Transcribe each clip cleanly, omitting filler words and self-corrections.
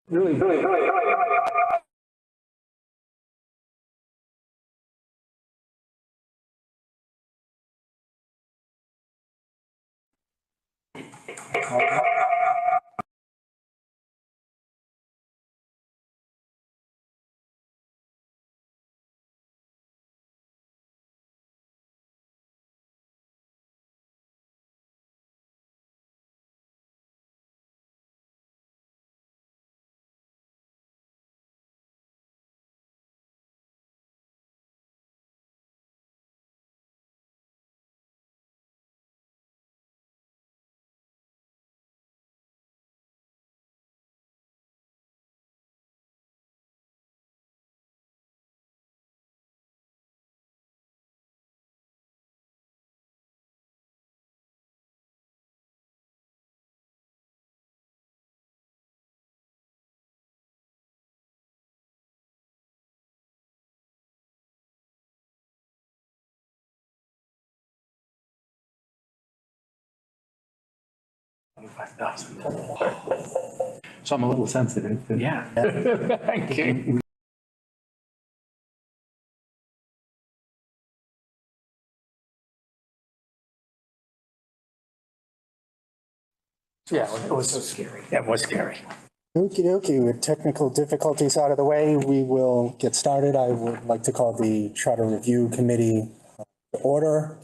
So I'm a little sensitive. Yeah. Thank you. Yeah, it was so scary. It was scary. Okie dokie, with technical difficulties out of the way, we will get started. I would like to call the Charter Review Committee to order.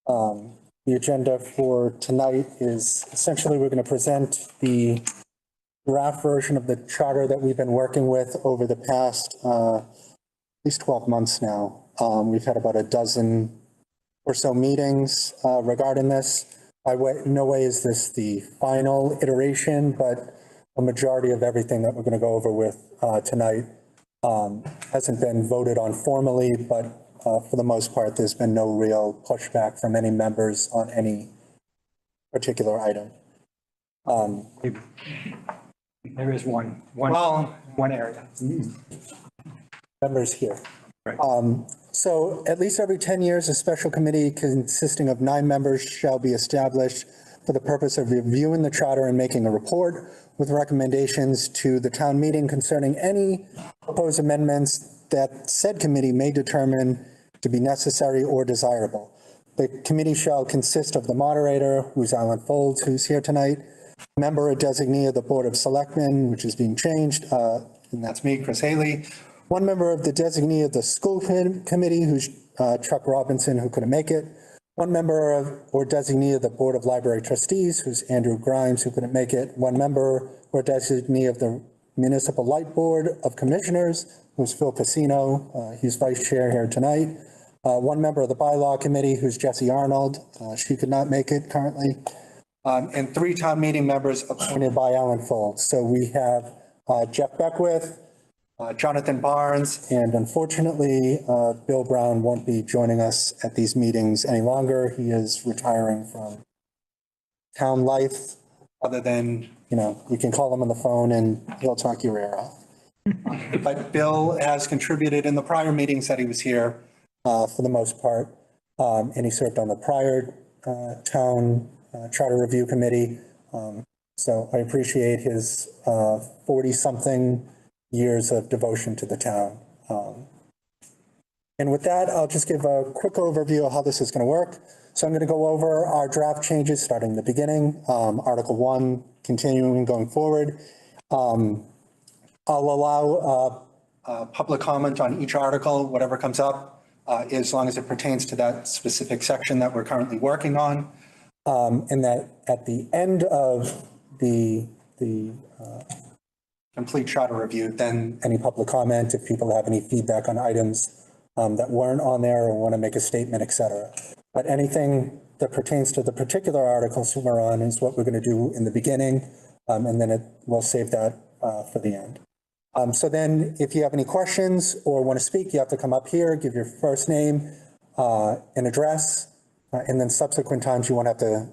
The agenda for tonight is essentially we're going to present the draft version of the charter that we've been working with over the past at least 12 months now. We've had about a dozen or so meetings regarding this. No way is this the final iteration, but a majority of everything that we're going to go over with tonight hasn't been voted on formally, but for the most part, there's been no real pushback from any members on any particular item. There is one area. Members here. So at least every 10 years, a special committee consisting of 9 members shall be established for the purpose of reviewing the charter and making a report with recommendations to the town meeting concerning any proposed amendments that said committee may determine to be necessary or desirable. The committee shall consist of the moderator, who's Alan Folds, who's here tonight, member or designee of the Board of Selectmen, which is being changed, and that's me, Chris Haley. One member of the designee of the school committee, who's Chuck Robinson, who couldn't make it. One member of or designee of the Board of Library Trustees, who's Andrew Grimes, who couldn't make it. One member or designee of the Municipal Light Board of Commissioners, who's Phil Casino. He's vice chair here tonight. One member of the Bylaw Committee, who's Jesse Arnold. She could not make it currently. And 3 town meeting members appointed by Alan Folds. So we have Jeff Beckwith, Jonathan Barnes, and unfortunately, Bill Brown won't be joining us at these meetings any longer. He is retiring from town life, other than, you can call him on the phone and he'll talk your ear off. But Bill has contributed in the prior meetings that he was here for the most part, and he served on the prior town charter review committee. So I appreciate his 40-something years of devotion to the town. And with that, I'll just give a quick overview of how this is going to work. So I'm going to go over our draft changes starting in the beginning, Article 1, continuing going forward. I'll allow public comment on each article, whatever comes up, as long as it pertains to that specific section that we're currently working on. And that at the end of the complete charter review, then any public comment, if people have any feedback on items that weren't on there or want to make a statement, et cetera. But anything that pertains to the particular articles we're on is what we're going to do in the beginning, and then we'll save that for the end. So then if you have any questions or want to speak, you have to come up here, give your first name and address, and then subsequent times you won't have to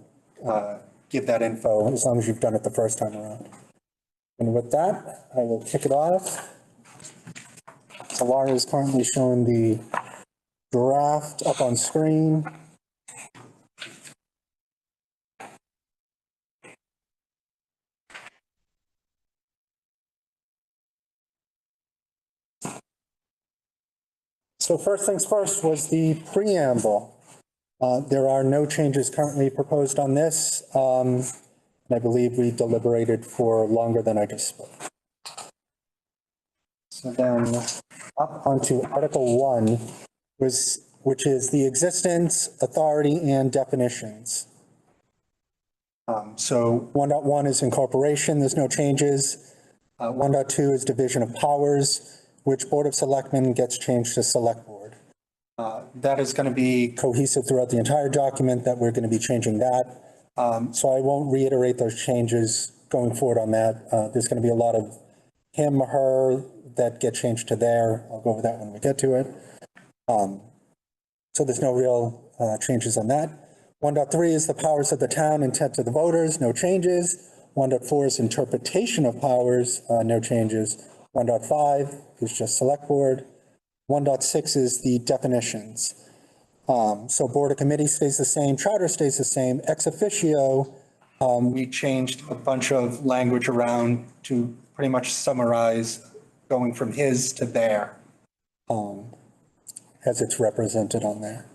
give that info as long as you've done it the first time around. And with that, I will kick it off. So Laura is currently showing the draft up on screen. So first things first was the preamble. There are no changes currently proposed on this. And I believe we deliberated for longer than I just spoke. So then up onto Article 1, which is the existence, authority, and definitions. So 1.1 is incorporation, there's no changes. 1.2 is division of powers, which Board of Selectmen gets changed to Select Board. That is going to be cohesive throughout the entire document, that we're going to be changing that. So I won't reiterate those changes going forward on that. There's going to be a lot of him, her that get changed to there. I'll go over that when we get to it. So there's no real changes on that. 1.3 is the powers of the town, intent of the voters, no changes. 1.4 is interpretation of powers, no changes. 1.5 is just select board. 1.6 is the definitions. So board or committee stays the same, charter stays the same. Ex officio, we changed a bunch of language around to pretty much summarize going from his to their, as it's represented on there.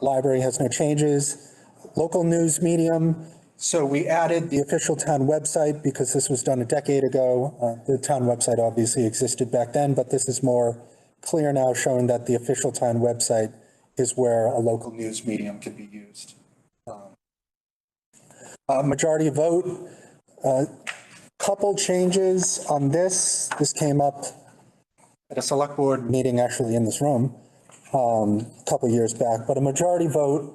Library has no changes. Local news medium. So we added the official town website because this was done a decade ago. The town website obviously existed back then, but this is more clear now, showing that the official town website is where a local news medium can be used. Majority vote. Couple changes on this. This came up at a select board meeting actually in this room a couple years back, but a majority vote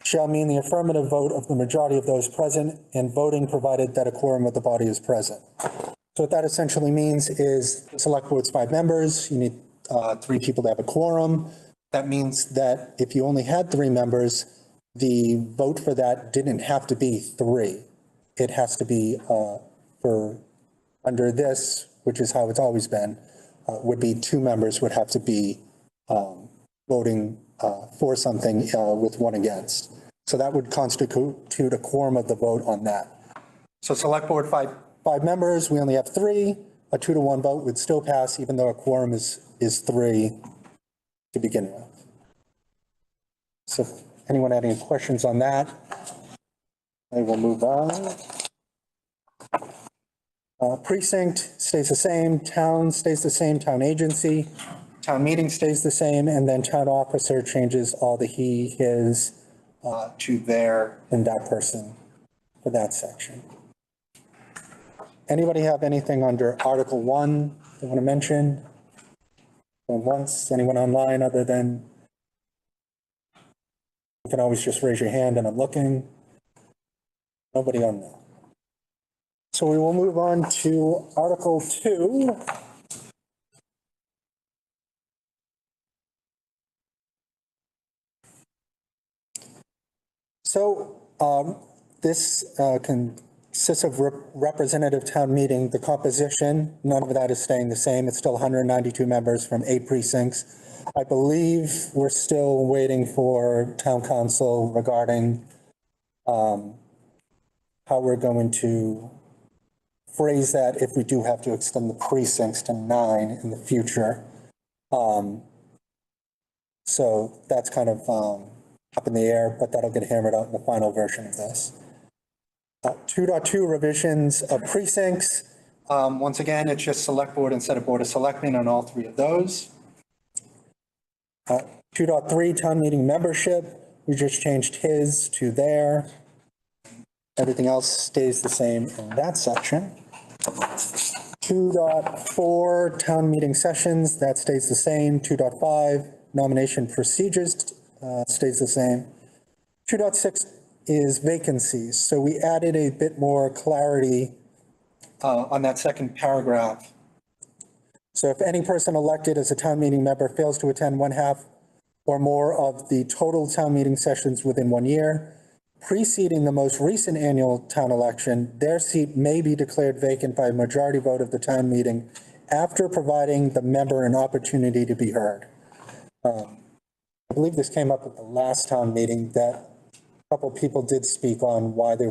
shall mean the affirmative vote of the majority of those present and voting provided that a quorum of the body is present. So what that essentially means is the select board's 5 members, you need 3 people to have a quorum. That means that if you only had 3 members, the vote for that didn't have to be 3. It has to be for under this, which is how it's always been, would be 2 members would have to be voting for something with 1 against. So that would constitute a quorum of the vote on that. So select board 5 members, we only have 3. A 2-to-1 vote would still pass, even though a quorum is 3 to begin with. So if anyone had any questions on that, I will move on. Precinct stays the same, town stays the same, town agency, town meeting stays the same, and then town officer changes all the he, his to their and that person for that section. Anybody have anything under Article 1 they want to mention? Going once, anyone online other than, you can always just raise your hand and I'm looking. Nobody on that. So we will move on to Article 2. So this consists of representative town meeting. The composition, none of that is staying the same. It's still 192 members from 8 precincts. I believe we're still waiting for town council regarding how we're going to phrase that if we do have to extend the precincts to 9 in the future. So that's kind of up in the air, but that'll get hammered out in the final version of this. 2.2 revisions of precincts. Once again, it's just select board instead of board of selectmen on all 3 of those. 2.3 town meeting membership. We just changed his to their. Everything else stays the same in that section. 2.4 town meeting sessions, that stays the same. 2.5 nomination procedures stays the same. 2.6 is vacancies. So we added a bit more clarity on that second paragraph. So if any person elected as a town meeting member fails to attend 1/2 or more of the total town meeting sessions within 1 year, preceding the most recent annual town election, their seat may be declared vacant by a majority vote of the town meeting after providing the member an opportunity to be heard. I believe this came up at the last town meeting that a couple of people did speak on why they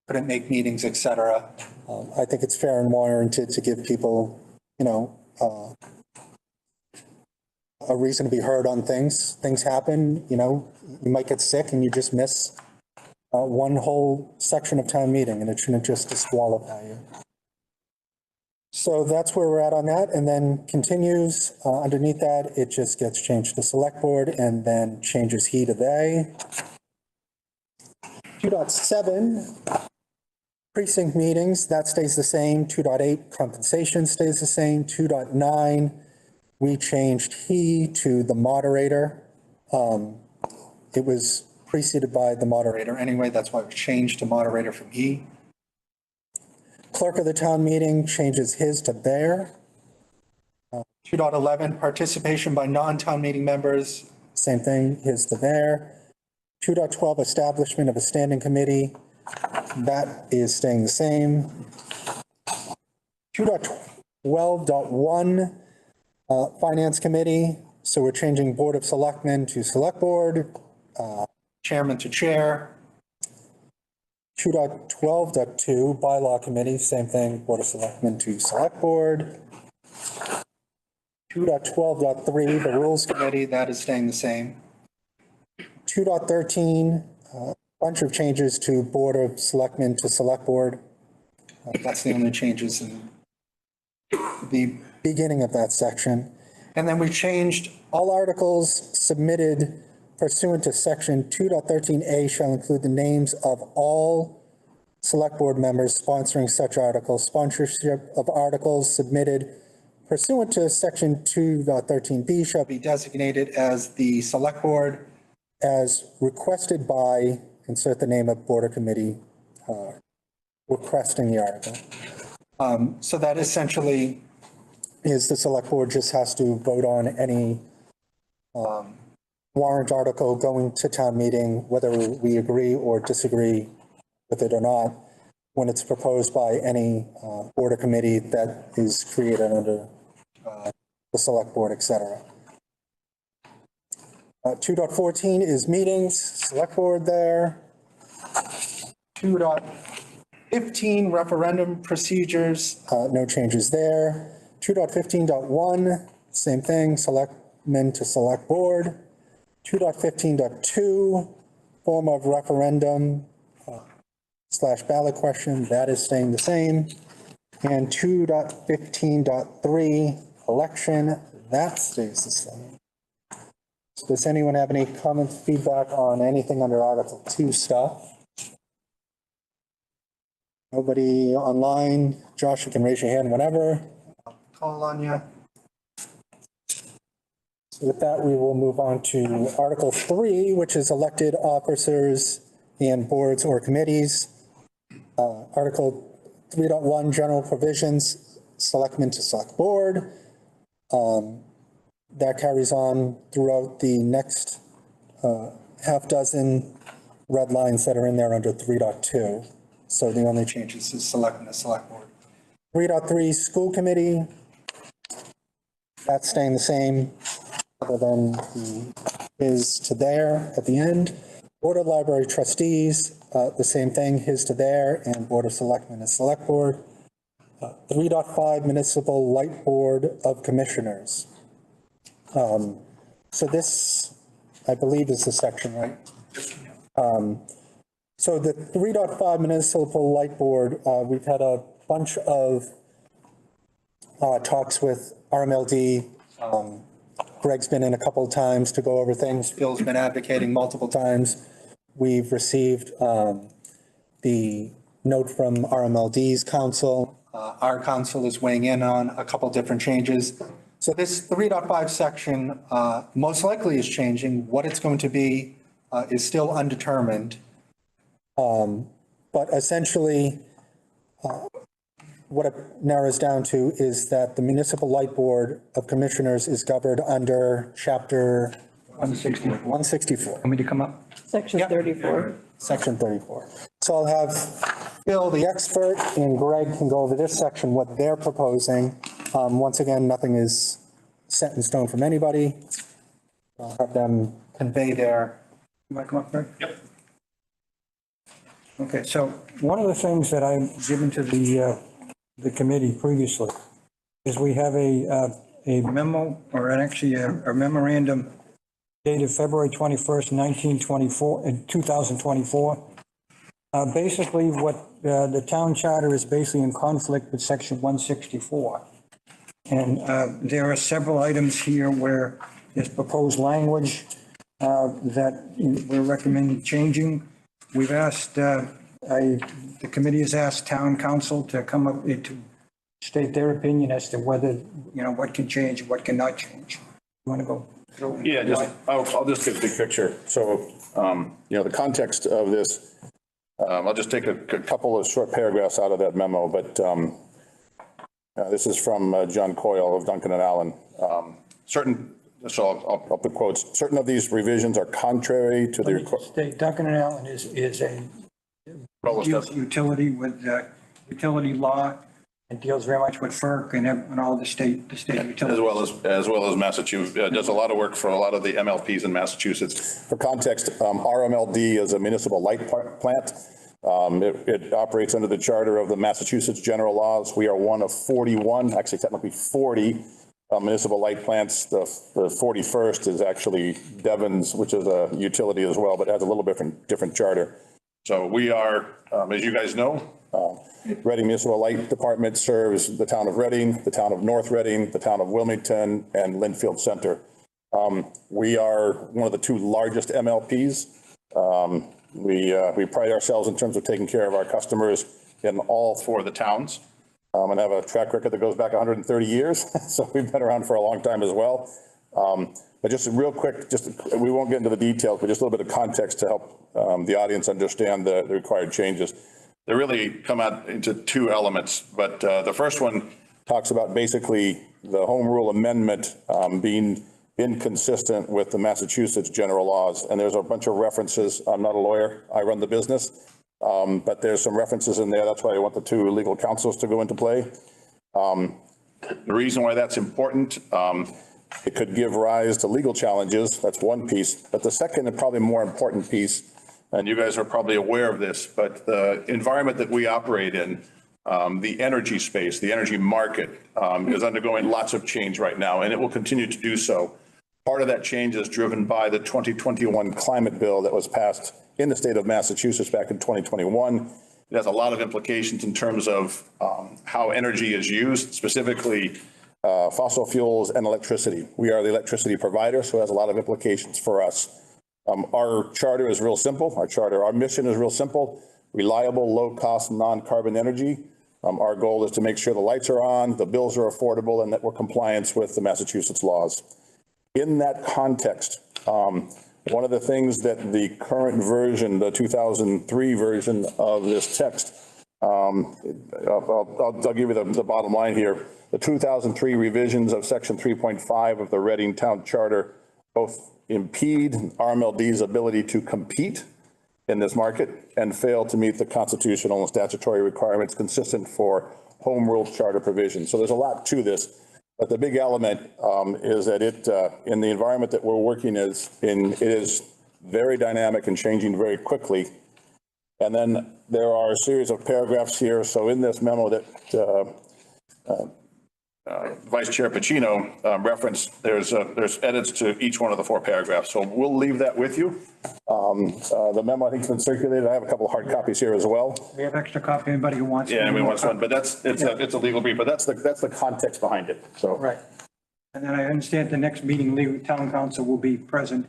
couldn't make meetings, et cetera. I think it's fair and warranted to give people, a reason to be heard on things. Things happen, you know, you might get sick and you just miss one whole section of town meeting, and it shouldn't just disqualify you. So that's where we're at on that, and then continues, underneath that, it just gets changed to select board and then changes he to they. 2.7, precinct meetings, that stays the same. 2.8, compensation stays the same. 2.9, we changed he to the moderator. It was preceded by the moderator anyway, that's why it was changed to moderator from he. Clerk of the town meeting changes his to their. 2.11, participation by non-town meeting members, same thing, his to their. 2.12, establishment of a standing committee, that is staying the same. 2.12.1, finance committee, so we're changing board of selectmen to select board, chairman to chair. 2.12.2, bylaw committee, same thing, board of selectmen to select board. 2.12.3, the rules committee, that is staying the same. 2.13, bunch of changes to board of selectmen to select board. That's the only changes in the beginning of that section. And then we changed all articles submitted pursuant to section 2.13A shall include the names of all select board members sponsoring such articles. Sponsorship of articles submitted pursuant to section 2.13B shall be designated as the select board as requested by, insert the name of board or committee requesting the article. So that essentially is the select board just has to vote on any warrant article going to town meeting, whether we agree or disagree with it or not, when it's proposed by any board or committee that is created under the select board, et cetera. 2.14 is meetings, select board there. 2.15 referendum procedures, no changes there. 2.15.1, same thing, selectmen to select board. 2.15.2, form of referendum / ballot question, that is staying the same. And 2.15.3, election, that stays the same. So does anyone have any comments, feedback on anything under Article 2 stuff? Nobody online? Josh, you can raise your hand whenever. I'll call on you. So with that, we will move on to Article 3, which is elected officers and boards or committees. Article 3.1, general provisions, selectmen to select board. That carries on throughout the next half dozen red lines that are in there under 3.2. So the only changes is selectmen to select board. 3.3, school committee. That's staying the same, other than the is to there at the end. Board of Library Trustees, the same thing, his to there, and Board of Selectmen is select board. 3.5, Municipal Light Board of Commissioners. So this, I believe, is the section, right? So the 3.5 Municipal Light Board, we've had a bunch of talks with RMLD. Greg's been in a couple of times to go over things. Phil's been advocating multiple times. We've received the note from RMLD's council. Our council is weighing in on a couple different changes. So this 3.5 section most likely is changing. What it's going to be is still undetermined. But essentially, what it narrows down to is that the Municipal Light Board of Commissioners is governed under Chapter 164. 164. Want me to come up? Section Yep. 34. Section 34. So I'll have Bill, the expert, and Greg can go over this section, what they're proposing. Once again, nothing is set in stone from anybody. I'll have them convey their. You want to come up, Greg? Yep. Okay, so one of the things that I've given to the committee previously is we have a a memo, or actually a memorandum dated February 21st, 2024. Basically, what the town charter is basically in conflict with section 164. And there are several items here where there's proposed language that we're recommending changing. We've asked, the committee has asked town council to come up to state their opinion as to whether, what can change and what cannot change. You want to go through? Yeah, I'll just get the big picture. So, the context of this, I'll just take a couple of short paragraphs out of that memo, but this is from John Coyle of Duncan and Allen. I'll put quotes. Certain of these revisions are contrary to the. State Duncan and Allen is a utility with utility law. It deals very much with FERC and all the state utilities. As well as Massachusetts. Does a lot of work for a lot of the MLPs in Massachusetts. For context, RMLD is a municipal light plant. It operates under the charter of the Massachusetts general laws. We are one of 41, actually technically 40 municipal light plants. The 41st is actually Devon's, which is a utility as well, but has a little different charter. So we are, as you guys know, Reading Municipal Light Department serves the town of Reading, the town of North Reading, the town of Wilmington, and Linfield Center. We are one of the two largest MLPs. We pride ourselves in terms of taking care of our customers in all four of the towns, and have a track record that goes back 130 years. So we've been around for a long time as well. But just real quick, we won't get into the details, but just a little bit of context to help the audience understand the required changes. They really come out into two elements, but the first one talks about basically the home rule amendment being inconsistent with the Massachusetts general laws. And there's a bunch of references. I'm not a lawyer. I run the business. But there's some references in there. That's why I want the two legal counsels to go into play. The reason why that's important, it could give rise to legal challenges. That's one piece. But the second and probably more important piece, and you guys are probably aware of this, but the environment that we operate in, the energy space, the energy market is undergoing lots of change right now, and it will continue to do so. Part of that change is driven by the 2021 climate bill that was passed in the state of Massachusetts back in 2021. It has a lot of implications in terms of how energy is used, specifically fossil fuels and electricity. We are the electricity provider, so it has a lot of implications for us. Our charter is real simple. Our mission is real simple: reliable, low-cost, non-carbon energy. Our goal is to make sure the lights are on, the bills are affordable, and that we're compliant with the Massachusetts laws. In that context, one of the things that the current version, the 2003 version of this text, I'll give you the bottom line here. The 2003 revisions of section 3.5 of the Reading Town Charter both impede RMLD's ability to compete in this market and fail to meet the constitutional and statutory requirements consistent for home rule charter provisions. So there's a lot to this, but the big element is that it, in the environment that we're working in, it is very dynamic and changing very quickly. And then there are a series of paragraphs here. So in this memo that Vice Chair Pacino referenced, there's edits to each one of the four paragraphs. So we'll leave that with you. The memo, I think, has been circulated. I have a couple of hard copies here as well. We have extra copy, anybody who wants. Yeah, anybody wants one, but it's a legal brief, but that's the context behind it. So Right. And then I understand the next meeting, legal town council will be present.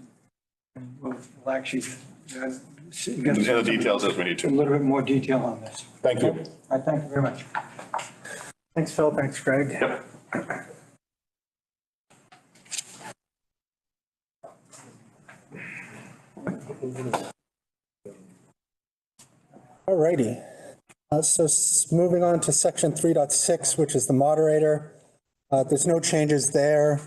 And we'll actually get the details as we need a to. little bit more detail on this. Thank you. I thank you very much. Thanks, Phil. Thanks, Greg. Yep. All righty. So moving on to section 3.6, which is the moderator. There's no changes there.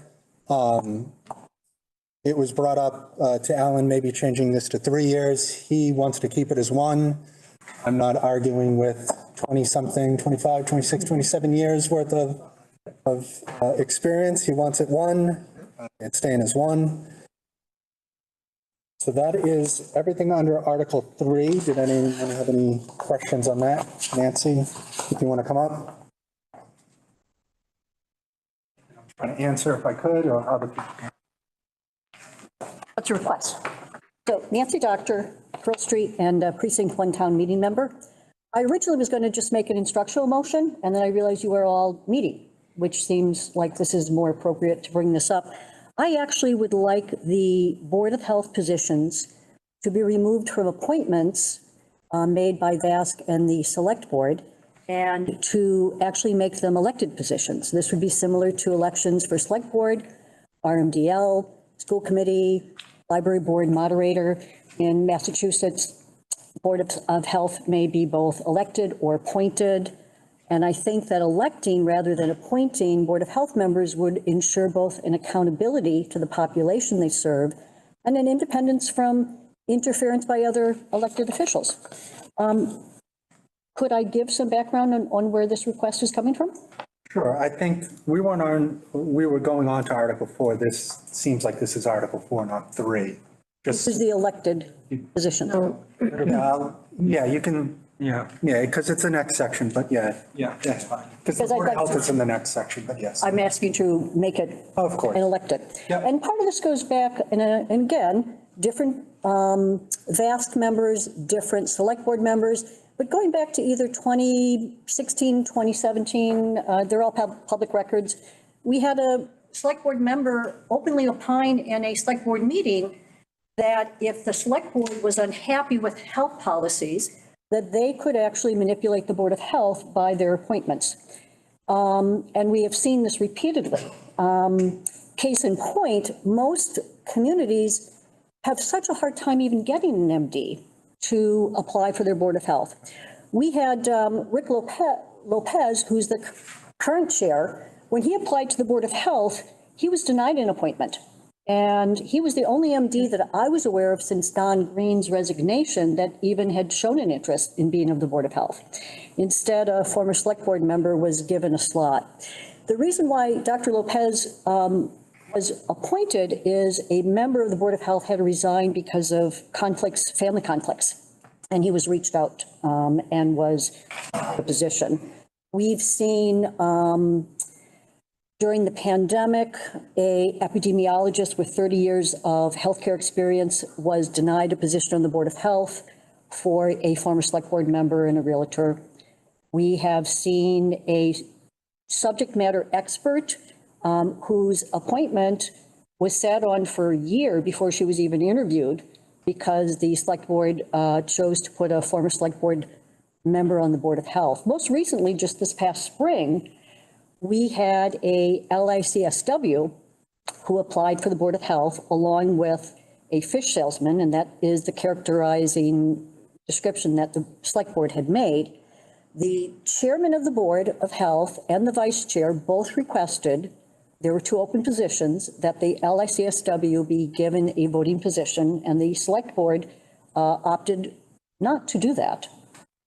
It was brought up to Alan, maybe changing this to 3 years. He wants to keep it as one. I'm not arguing with 20-something, 25, 26, 27 years worth of experience. He wants it one. It's staying as one. So that is everything under Article 3. Did anyone have any questions on that? Nancy, if you want to come up. trying to answer if I could, or other people can. What's your request? So Nancy Doctor, Pearl Street, and Precinct 1 Town Meeting member. I originally was going to just make an instructional motion, and then I realized you were all meeting, which seems like this is more appropriate to bring this up. I actually would like the Board of Health positions to be removed from appointments made by VASC and the Select Board, and to actually make them elected positions. This would be similar to elections for Select Board, RMDL, School Committee, Library Board Moderator. In Massachusetts, Board of Health may be both elected or appointed. And I think that electing rather than appointing Board of Health members would ensure both an accountability to the population they serve and an independence from interference by other elected officials. Could I give some background on where this request is coming from? Sure, I think we were going on to Article 4. This seems like this is Article 4, not 3. This is the elected position. Yeah, you can, yeah, because it's the next section, but yeah. Yeah, that's fine. Because the Because I'd Board of like Health to- is in the next section, but yes. I'm asking to make it Of course. an elected. Yep. And part of this goes back, and again, different VASC members, different select board members, but going back to either 2016, 2017, they're all public records. We had a select board member openly opine in a select board meeting that if the select board was unhappy with health policies, that they could actually manipulate the Board of Health by their appointments. And we have seen this repeatedly. Case in point, most communities have such a hard time even getting an MD to apply for their Board of Health. We had Rick Lopez, who's the current chair. When he applied to the Board of Health, he was denied an appointment. And he was the only MD that I was aware of since Don Green's resignation that even had shown an interest in being of the Board of Health. Instead, a former select board member was given a slot. The reason why Dr. Lopez was appointed is a member of the Board of Health had to resign because of conflicts, family conflicts. And he was reached out and was a position. We've seen during the pandemic, a epidemiologist with 30 years of healthcare experience was denied a position on the Board of Health for a former select board member and a realtor. We have seen a subject matter expert whose appointment was sat on for a year before she was even interviewed because the select board chose to put a former select board member on the Board of Health. Most recently, just this past spring, we had a LICSW who applied for the Board of Health along with a fish salesman, and that is the characterizing description that the select board had made. The chairman of the Board of Health and the vice chair both requested, there were two open positions, that the LICSW be given a voting position, and the select board opted not to do that.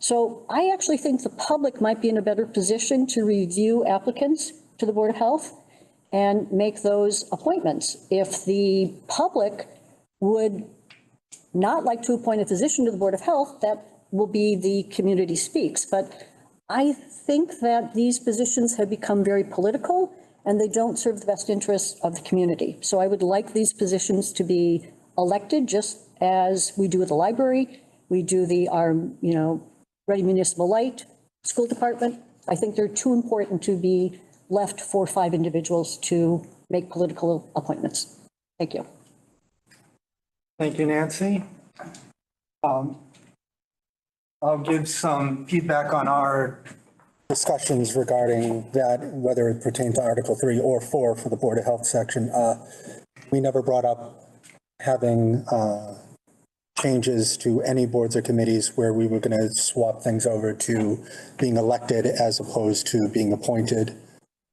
So I actually think the public might be in a better position to review applicants to the Board of Health and make those appointments. If the public would not like to appoint a physician to the Board of Health, that will be the community speaks. But I think that these positions have become very political and they don't serve the best interests of the community. So I would like these positions to be elected just as we do with the library. We do our Ready Municipal Light, school department. I think they're too important to be left for 5 individuals to make political appointments. Thank you. Thank you, Nancy. I'll give some feedback on our, Discussions regarding that, whether it pertained to Article 3 or 4 for the Board of Health section. We never brought up having changes to any boards or committees where we were going to swap things over to being elected as opposed to being appointed.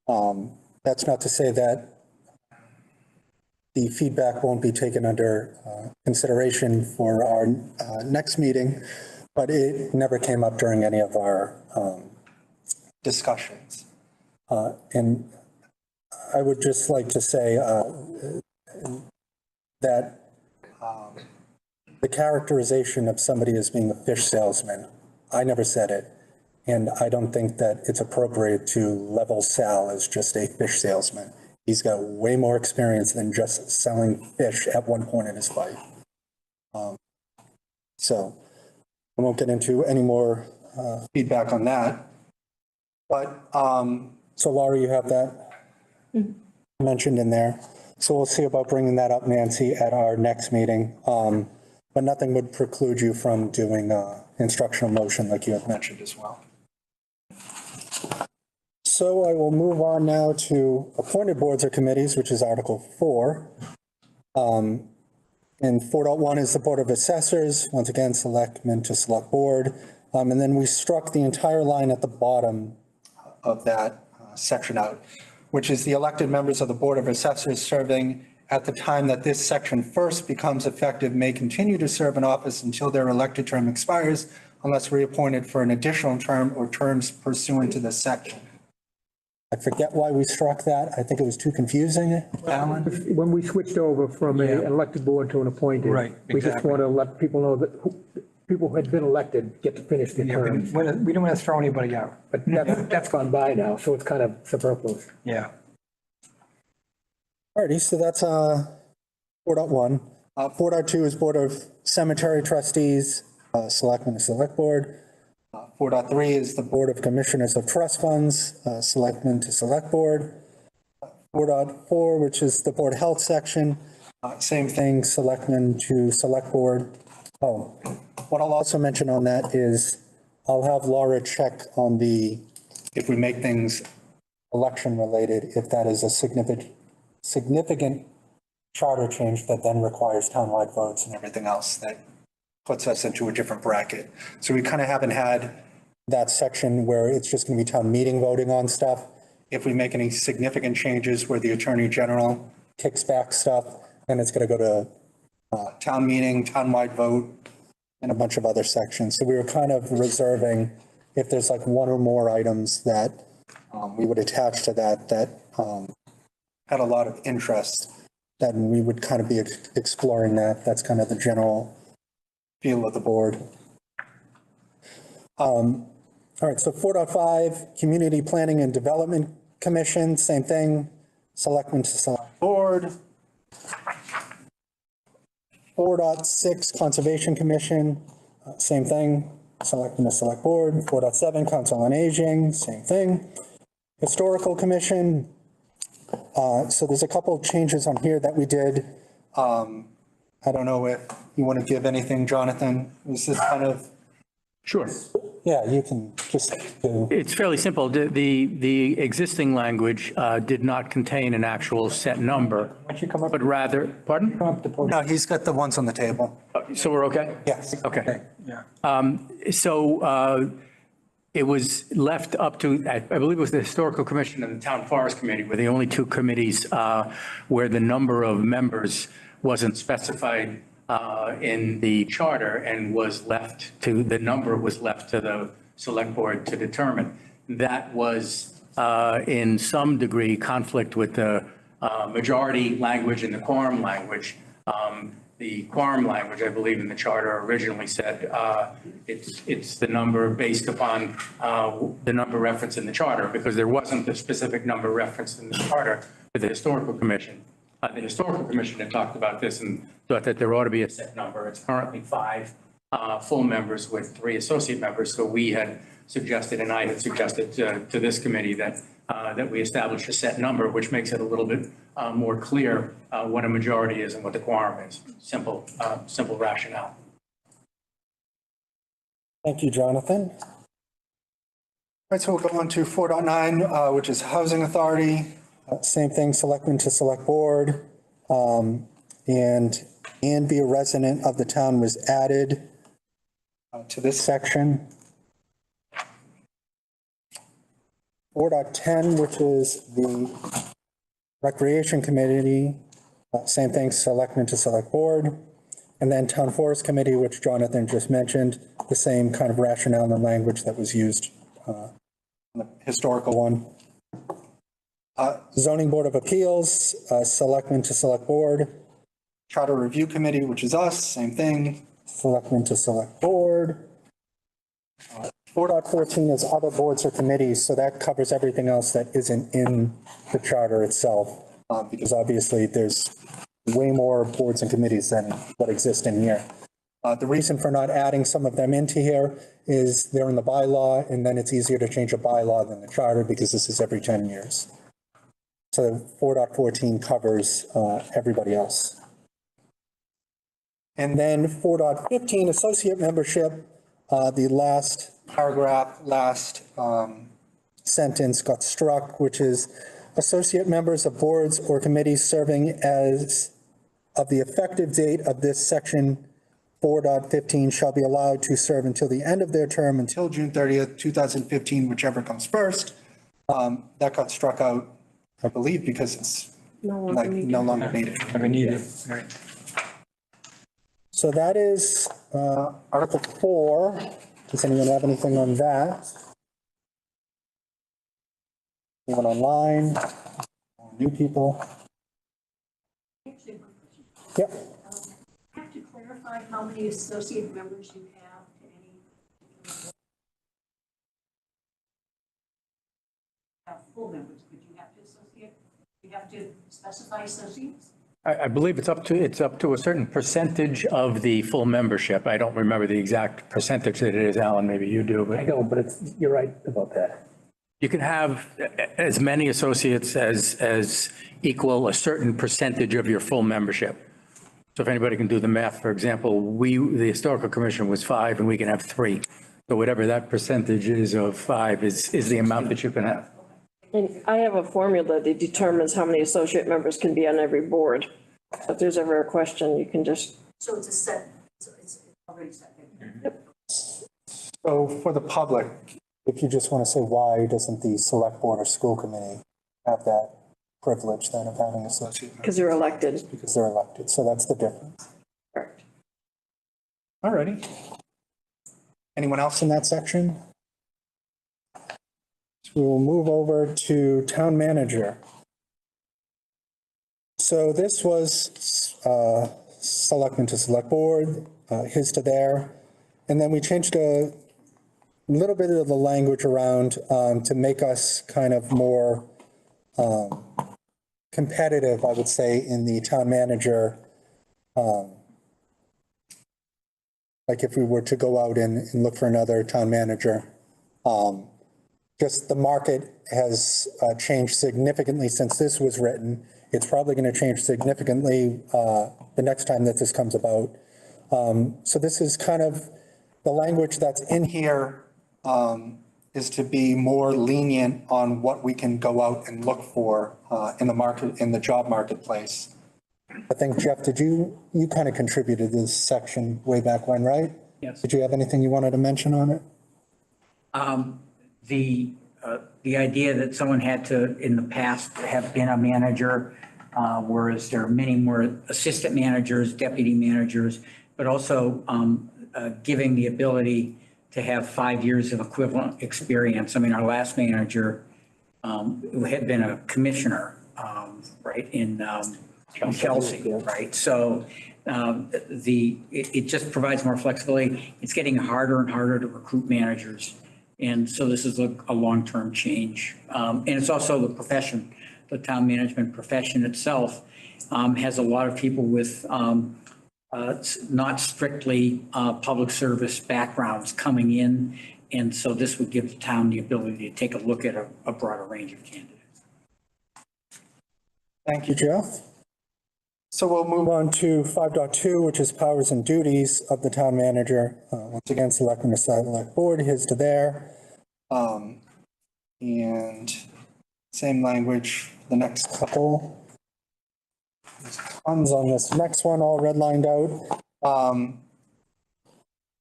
That's not to say that the feedback won't be taken under consideration for our next meeting, but it never came up during any of our discussions. and I would just like to say that the characterization of somebody as being a fish salesman, I never said it. And I don't think that it's appropriate to level Sal as just a fish salesman. He's got way more experience than just selling fish at one point in his life. So I won't get into any more feedback on that. But, so Laura, you have that mentioned in there. So we'll see about bringing that up, Nancy, at our next meeting. But nothing would preclude you from doing instructional motion like you have mentioned as well. So I will move on now to appointed boards or committees, which is Article 4. And 4.1 is the Board of Assessors, once again, selectmen to select board. And then we struck the entire line at the bottom of that section out, which is the elected members of the Board of Assessors serving at the time that this section first becomes effective may continue to serve in office until their elected term expires unless reappointed for an additional term or terms pursuant to this section. I forget why we struck that. I think it was too confusing, Alan. When we switched over from an elected board to an appointed. Right, We just exactly. want to let people know that people who had been elected get to finish their term. We don't want to throw anybody out. But that's gone by now, so it's kind of superfluous. Yeah. Alrighty, so that's 4.1. 4.2 is Board of Cemetery Trustees, Selectmen to Select Board. 4.3 is the Board of Commissioners of Trust Funds, Selectmen to Select Board. 4.4, which is the Board Health section, same thing, Selectmen to Select Board. Oh, what I'll also mention on that is I'll have Laura check on if we make things election related, if that is a significant charter change that then requires townwide votes and everything else that puts us into a different bracket. So we kind of haven't had that section where it's just going to be town meeting voting on stuff. If we make any significant changes where the Attorney General kicks back stuff, then it's going to go to town meeting, townwide vote, and a bunch of other sections. So we were kind of reserving if there's like one or more items that we would attach to that had a lot of interest, then we would kind of be exploring that. That's kind of the general feel of the board. All right, so 4.5, Community Planning and Development Commission, same thing, Selectmen to Select Board. 4.6, Conservation Commission, same thing, Selectmen to Select Board. 4.7, Council on Aging, same thing. Historical Commission, so there's a couple of changes on here that we did. I don't know if you want to give anything, Jonathan. Is this kind of, Sure. yeah, you can just do. It's fairly simple. The existing language did not contain an actual set number, Why don't you come up, but rather, pardon? come up to podium? No, he's got the ones on the table. So we're okay? Yes. Okay. Yeah. So it was left up to, I believe it was the Historical Commission and the Town Forest Committee were the only two committees where the number of members wasn't specified in the charter and the number was left to the select board to determine. That was in some degree conflict with the majority language and the quorum language. The quorum language, I believe, in the charter originally said it's the number based upon the number referenced in the charter, because there wasn't a specific number referenced in the charter for the Historical Commission. The Historical Commission had talked about this and thought that there ought to be a set number. It's currently 5 full members with 3 associate members. So we had suggested, and I had suggested to this committee that we establish a set number, which makes it a little bit more clear what a majority is and what the quorum is. Simple rationale. Thank you, Jonathan. All right, so we'll go on to 4.9, which is Housing Authority. Same thing, Selectmen to Select Board. And be a resident of the town was added to this section. 4.10, which is the Recreation Committee, same thing, Selectmen to Select Board. And then Town Forest Committee, which Jonathan just mentioned, the same kind of rationale and language that was used in the historical one. Zoning Board of Appeals, Selectmen to Select Board. Charter Review Committee, which is us, same thing, Selectmen to Select Board. 4.14 is other boards or committees, so that covers everything else that isn't in the charter itself. because obviously there's way more boards and committees than what exist in here. The reason for not adding some of them into here is they're in the bylaw, and then it's easier to change a bylaw than the charter because this is every 10 years. So 4.14 covers everybody else. And then 4.15, associate membership, the last paragraph, last sentence got struck, which is associate members of boards or committees serving as of the effective date of this section 4.15 shall be allowed to serve until the end of their term until June 30th, 2015, whichever comes first. That got struck out, I believe, because it's no longer needed. Never needed. Right. So that is Article 4. Does anyone have anything on that? Anyone online? New people? Yep. Have to clarify how many associate members you have to any. Have full members, but you have to associate, you have to specify associates? I believe it's up to a certain percentage of the full membership. I don't remember the exact percentage that it is, Alan, maybe you do, I but know, but you're right about that. you can have as many associates as equal a certain percentage of your full membership. So if anybody can do the math, for example, the Historical Commission was 5 and we can have 3. So whatever that percentage is of 5 is the amount that you can have. And I have a formula that determines how many associate members can be on every board. So if there's ever a question, you can just. So it's a set, so it's already set. So for the public, if you just want to say why doesn't the select board or school committee have that privilege then of having associate members? Because they're elected. Because they're elected, so that's the difference. Correct. All righty. Anyone else in that section? So we will move over to town manager. So this was selectman to select board, his to there. And then we changed a little bit of the language around to make us kind of more competitive, I would say, in the town manager. Like if we were to go out and look for another town manager. Just the market has changed significantly since this was written. It's probably going to change significantly the next time that this comes about. So this is kind of the language that's in here is to be more lenient on what we can go out and look for in the market, in the job marketplace. I think, Jeff, you kind of contributed this section way back when, right? Yes. Did you have anything you wanted to mention on it? The idea that someone had to, in the past, have been a manager, whereas there are many more assistant managers, deputy managers, but also giving the ability to have 5 years of equivalent experience. I mean, our last manager had been a commissioner, right, in Chelsea, right? So it just provides more flexibility. It's getting harder and harder to recruit managers. And so this is a long-term change. And it's also the profession, the town management profession itself has a lot of people with not strictly public service backgrounds coming in. And so this would give the town the ability to take a look at a broader range of candidates. Thank you, Jeff. So we'll move on to 5.2, which is powers and duties of the town manager. Once again, selecting the select board, his to there. And same language, the next couple. There's tons on this next one, all redlined out.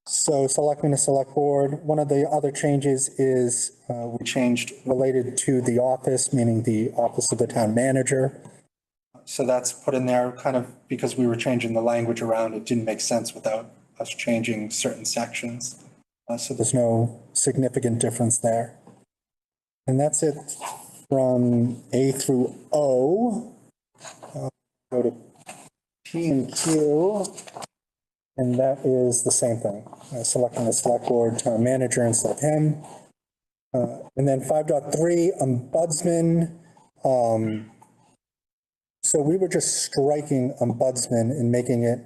So selecting the select board. One of the other changes is we changed related to the office, meaning the office of the town manager. So that's put in there kind of because we were changing the language around. It didn't make sense without us changing certain sections. So there's no significant difference there. And that's it from A through O. Go to P and Q. And that is the same thing. Selecting the select board, town manager, and select him. And then 5.3, ombudsman. So we were just striking ombudsman and making it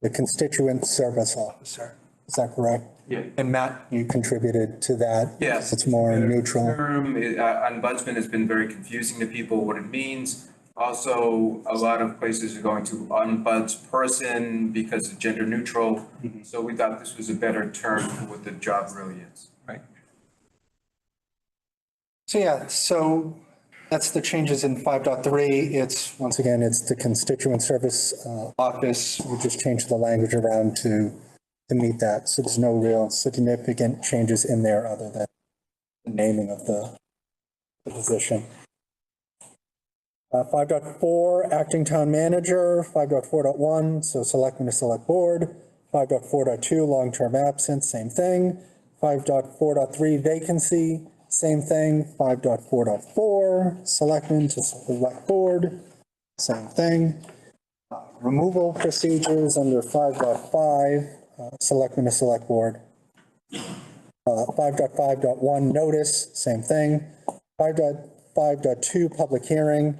the constituent service officer. Is that correct? Yeah. And Matt, you contributed to that? Yes. It's more neutral. Term, ombudsman has been very confusing to people what it means. Also, a lot of places are going to ombudsperson because it's gender neutral. So we thought this was a better term for what the job really is. Right. So yeah, so that's the changes in 5.3. It's, Once again, it's the constituent service office. We just changed the language around to meet that. So there's no real significant changes in there other than the naming of the position. 5.4, acting town manager. 5.4.1, so selectmen to select board. 5.4.2, long-term absence, same thing. 5.4.3, vacancy, same thing. 5.4.4, selectmen to select board, same thing. Removal procedures under 5.5, selectmen to select board. 5.5.1, notice, same thing. 5.5.2, public hearing.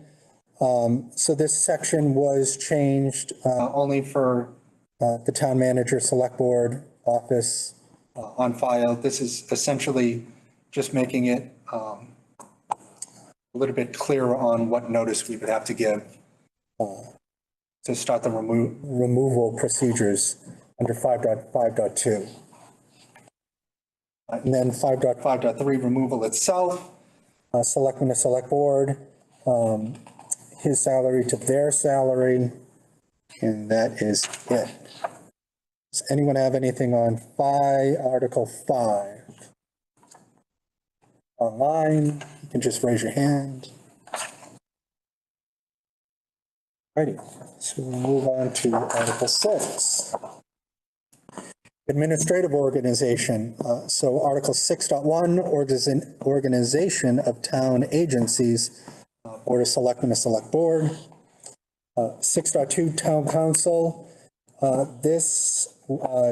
So this section was changed only for the town manager, select board, office on file. This is essentially just making it a little bit clearer on what notice we would have to give to start the removal procedures under 5.5.2. And then 5.5.3, removal itself, selectmen to select board, his salary to their salary, and that is it. Does anyone have anything on Article 5? Online, you can just raise your hand. Righty, so we'll move on to Article 6. Administrative organization. So Article 6.1, organization of town agencies, Board of Selectmen to select board. 6.2, town council. This,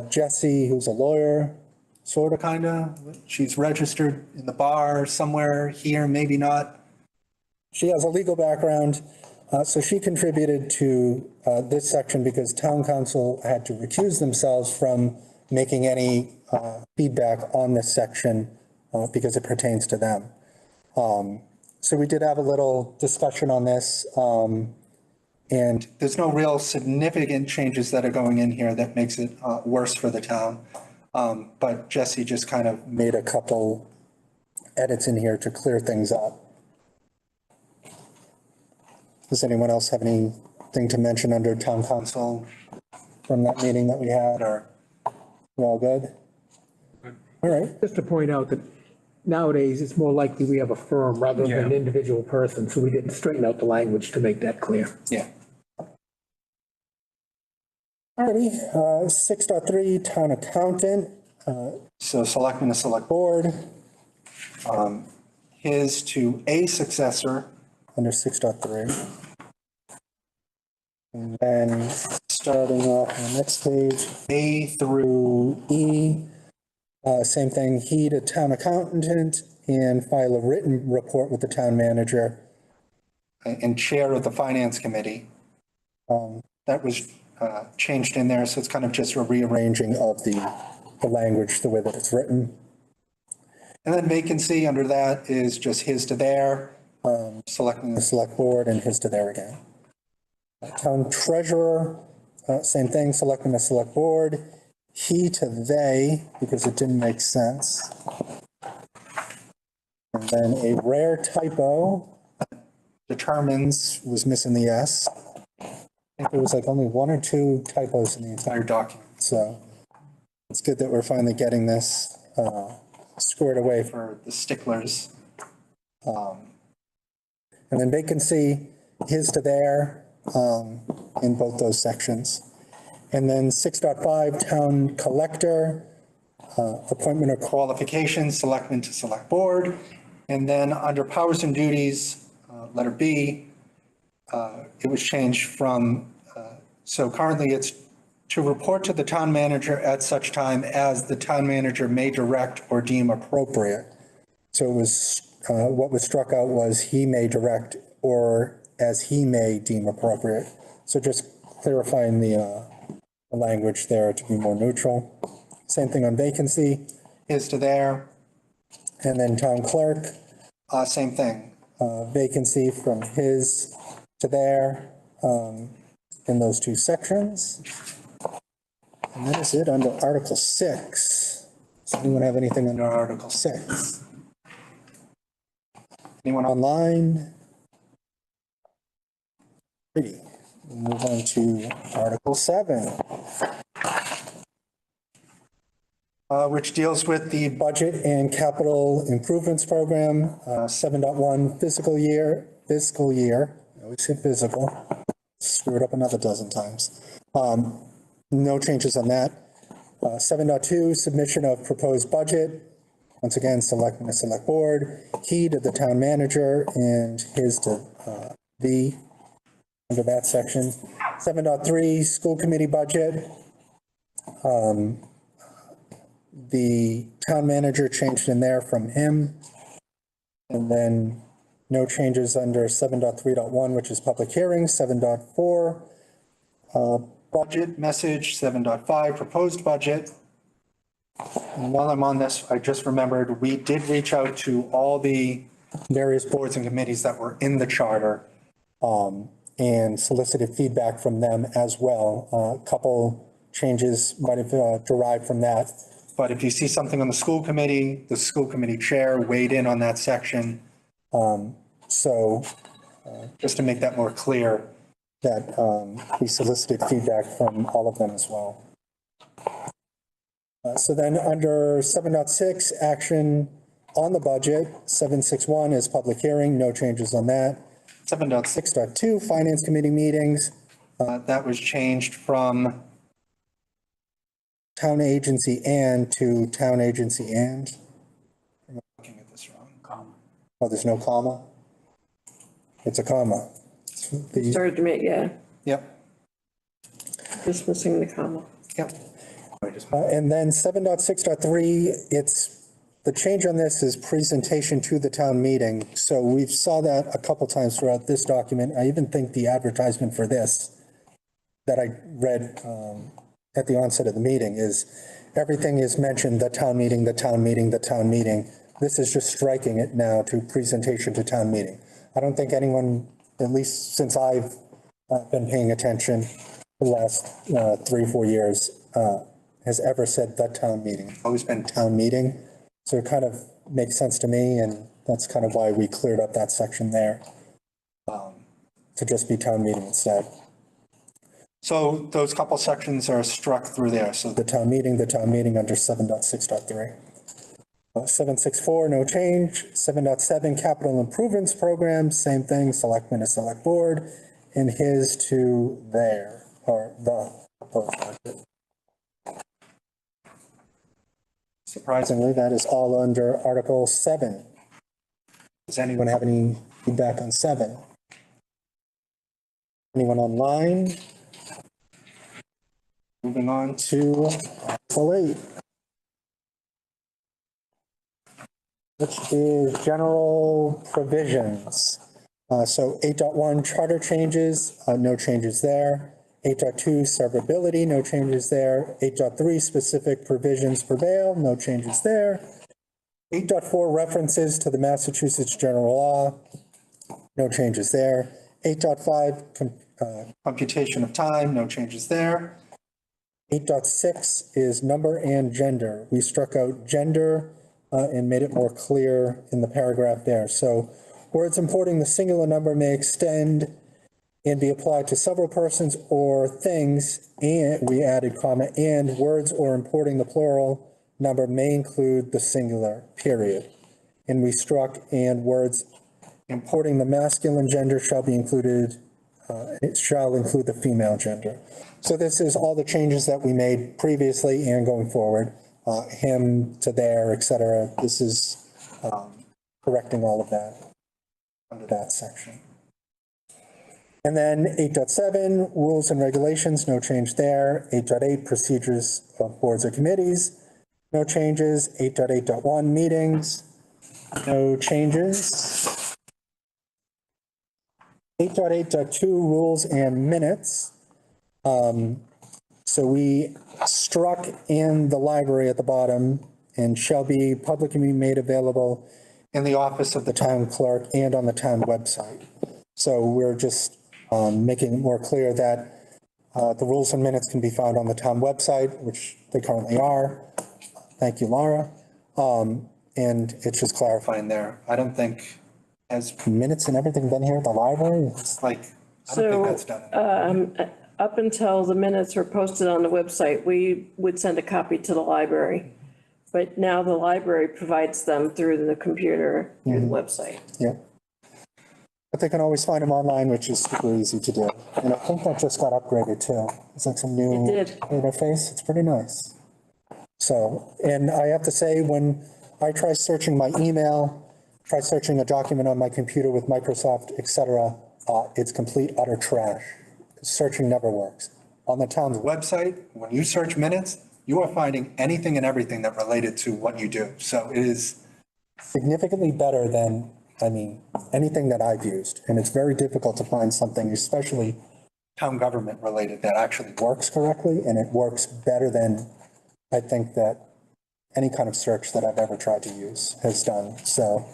Jesse, who's a lawyer, sort of, kind of, she's registered in the bar somewhere here, maybe not. She has a legal background, so she contributed to this section because town council had to recuse themselves from making any feedback on this section because it pertains to them. So we did have a little discussion on this, and there's no real significant changes that are going in here that makes it worse for the town. But Jesse just kind of made a couple edits in here to clear things up. Does anyone else have anything to mention under town council from that meeting that we had, or we're all good? All right. Just to point out that nowadays, it's more likely we have a firm rather than an individual person, so we didn't straighten out the language to make that clear. Yeah. Alrighty, 6.3, town accountant. So selectmen to select board. His to a successor under 6.3. And then starting off on the next page, A through E. Same thing, he to town accountant and file a written report with the town manager and chair of the finance committee. That was changed in there, so it's kind of just a rearranging of the language, the way that it's written. And then vacancy under that is just his to their, selecting the select board and his to their again. Town treasurer, same thing, selecting the select board. He to they, because it didn't make sense. And then a rare typo, determines, was missing the S. I think there was like only one or two typos in the entire document. So it's good that we're finally getting this squared away for the sticklers. And then vacancy, his to their, in both those sections. And then 6.5, town collector, appointment of qualifications, selectmen to select board. And then under powers and duties, letter B, it was changed from, so currently it's to report to the town manager at such time as the town manager may direct or deem appropriate. So it was, what was struck out was he may direct or as he may deem appropriate. So just clarifying the language there to be more neutral. Same thing on vacancy, his to there. And then town clerk, same thing, vacancy from his to there, in those two sections. And that is it under Article 6. Does anyone have anything under Article 6? Anyone online? Ready. We'll move on to Article 7. Which deals with the budget and capital improvements program, 7.1 fiscal year, I always say physical, screw it up another dozen times. No changes on that. 7.2 submission of proposed budget, once again, selectmen to select board, he to the town manager and his to the, under that section. 7.3 school committee budget. The town manager changed in there from him. And then no changes under 7.3.1, which is public hearing, 7.4, budget message, 7.5, proposed budget. And while I'm on this, I just remembered, we did reach out to all the various boards and committees that were in the charter and solicited feedback from them as well. A couple changes might have derived from that. But if you see something on the school committee chair weighed in on that section. So just to make that more clear, that we solicited feedback from all of them as well. So then under 7.6, action on the budget, 7.6.1 is public hearing, no changes on that. 7.6.2, finance committee meetings, that was changed from town agency and to town agency and. I'm looking at this wrong. Comma. Oh, there's no comma? It's a comma. Started to make, yeah, Yep. just missing the comma. Yep. And then 7.6.3, it's, the change on this is presentation to the town meeting. So we've saw that a couple times throughout this document. I even think the advertisement for this that I read at the onset of the meeting is everything is mentioned, the town meeting, the town meeting, the town meeting. This is just striking it now to presentation to town meeting. I don't think anyone, at least since I've been paying attention the last 3-4 years, has ever said the town meeting. It's always been town meeting. So it kind of makes sense to me, and that's kind of why we cleared up that section there to just be town meeting instead. So those couple sections are struck through there. So the town meeting under 7.6.3. 7.6.4, no change. 7.7, capital improvements program, same thing, selectmen to select board, and his to there, or the proposed budget. Surprisingly, that is all under Article 7. Does anyone have any feedback on 7? Anyone online? Moving on to Article 8. Which is general provisions. So 8.1 charter changes, no changes there. 8.2 severability, no changes there. 8.3 specific provisions prevail, no changes there. 8.4 references to the Massachusetts general law, no changes there. 8.5 computation of time, no changes there. 8.6 is number and gender. We struck out gender and made it more clear in the paragraph there. So words importing the singular number may extend and be applied to several persons or things, and we added comma, and words or importing the plural number may include the singular, period. And we struck and words importing the masculine gender shall be included, it shall include the female gender. So this is all the changes that we made previously and going forward, him to there, et cetera. This is correcting all of that under that section. And then 8.7, rules and regulations, no change there. 8.8, procedures of boards or committees, no changes. 8.8.1, meetings, no changes. 8.8.2 rules and minutes. So we struck in the library at the bottom and shall be publicly made available in the office of the town clerk and on the town website. So we're just making it more clear that the rules and minutes can be found on the town website, which they currently are. Thank you, Laura. And it's just clarifying there. I don't think, has minutes and everything been here at the library? It's like, I don't think that's done. Up until the minutes were posted on the website, we would send a copy to the library. But now the library provides them through the computer, through the website. Yeah. But they can always find them online, which is super easy to do. And I think that just got upgraded too. It's like some new It did. interface. It's pretty nice. So, and I have to say, when I try searching my email, try searching a document on my computer with Microsoft, et cetera, it's complete utter trash. Searching never works. On the town's website, when you search minutes, you are finding anything and everything that related to what you do. So it is significantly better than, I mean, anything that I've used. And it's very difficult to find something, especially town government related, that actually works correctly. And it works better than I think that any kind of search that I've ever tried to use has done. So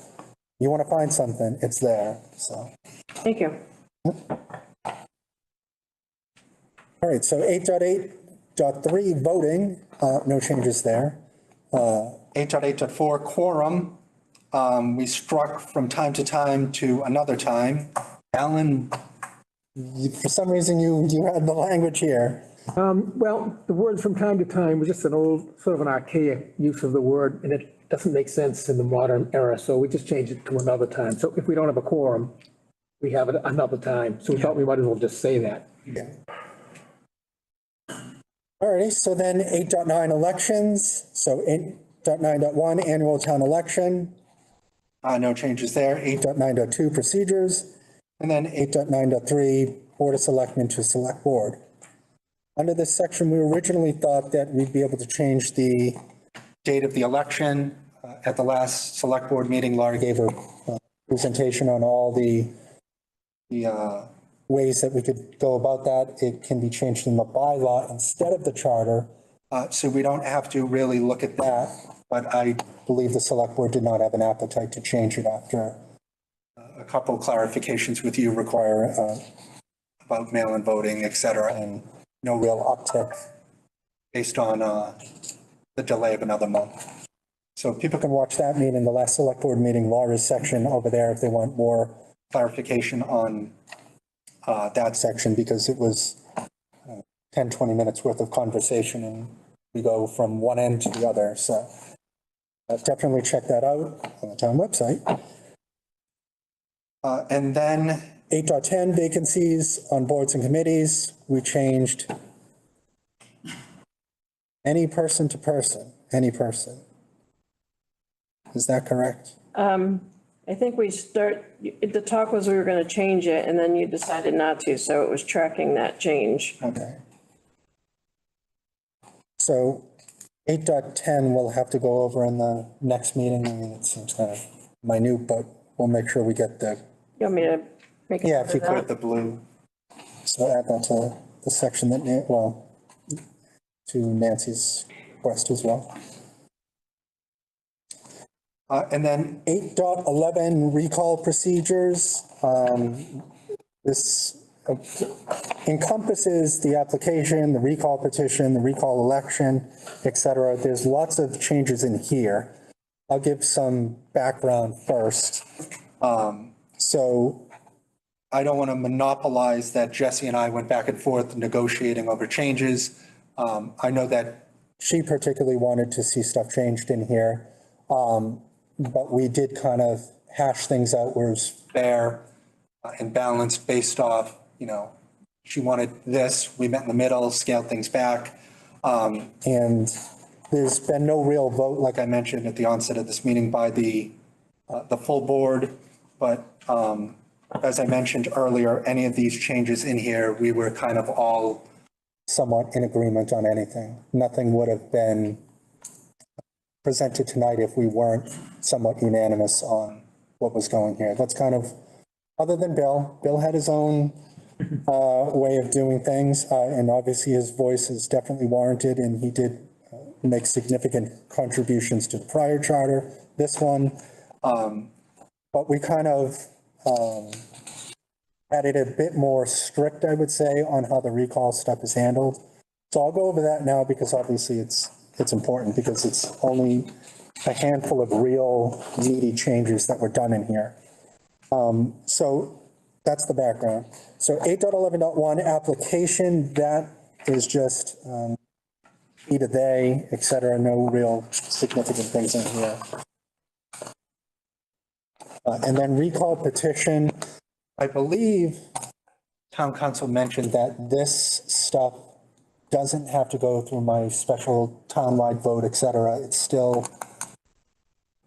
you want to find something, it's there. So. Thank you. All right, so 8.8.3 voting, no changes there. 8.8.4 quorum, we struck from time to time to another time. Alan, for some reason you had the language here. Well, the word from time to time was just an old, sort of an archaic use of the word, and it doesn't make sense in the modern era, so we just changed it to another time. So if we don't have a quorum, we have it another time. So we thought we might as well just say that. Yeah. All righty, so then 8.9 elections. So 8.9.1 annual town election. No changes there. 8.9.2 procedures. And then 8.9.3 Board of Selectmen to Select Board. Under this section, we originally thought that we'd be able to change the date of the election. At the last Select Board meeting, Laura gave a presentation on all the ways that we could go about that. It can be changed in the bylaw instead of the charter. So we don't have to really look at that, but I believe the Select Board did not have an appetite to change it after a couple clarifications with you require about mail-in voting, et cetera, and no real uptick based on the delay of another month. So people can watch that meeting, the last Select Board meeting, Laura's section over there, if they want more clarification on that section, because it was 10, 20 minutes worth of conversation and we go from one end to the other. So definitely check that out on the town website. And then 8.10 vacancies on boards and committees. We changed any person to person, any person. Is that correct? I think the talk was we were going to change it and then you decided not to, so it was tracking that change. Okay. So 8.10 we'll have to go over in the next meeting. I mean, it seems kind of minute, but we'll make sure we get the. You want me to make it? Yeah, if you could, the blue. So add that to the section that, to Nancy's request as well. And then 8.11 recall procedures. This encompasses the application, the recall petition, the recall election, et cetera. There's lots of changes in here. I'll give some background first. So I don't want to monopolize that Jesse and I went back and forth negotiating over changes. I know that she particularly wanted to see stuff changed in here. But we did kind of hash things out where it was fair and balanced based off, she wanted this, we met in the middle, scaled things back. And there's been no real vote, like I mentioned at the onset of this meeting, by the full board. But as I mentioned earlier, any of these changes in here, we were kind of all somewhat in agreement on anything. Nothing would have been presented tonight if we weren't somewhat unanimous on what was going here. That's kind of other than Bill had his own way of doing things, and obviously his voice is definitely warranted, and he did make significant contributions to the prior charter, this one. But we kind of had it a bit more strict, I would say, on how the recall stuff is handled. So I'll go over that now because obviously it's important because it's only a handful of real meaty changes that were done in here. So that's the background. So 8.11.1 application, that is just he to they, et cetera, no real significant things in here. And then recall petition, I believe town council mentioned that this stuff doesn't have to go through my special townwide vote, et cetera. It's still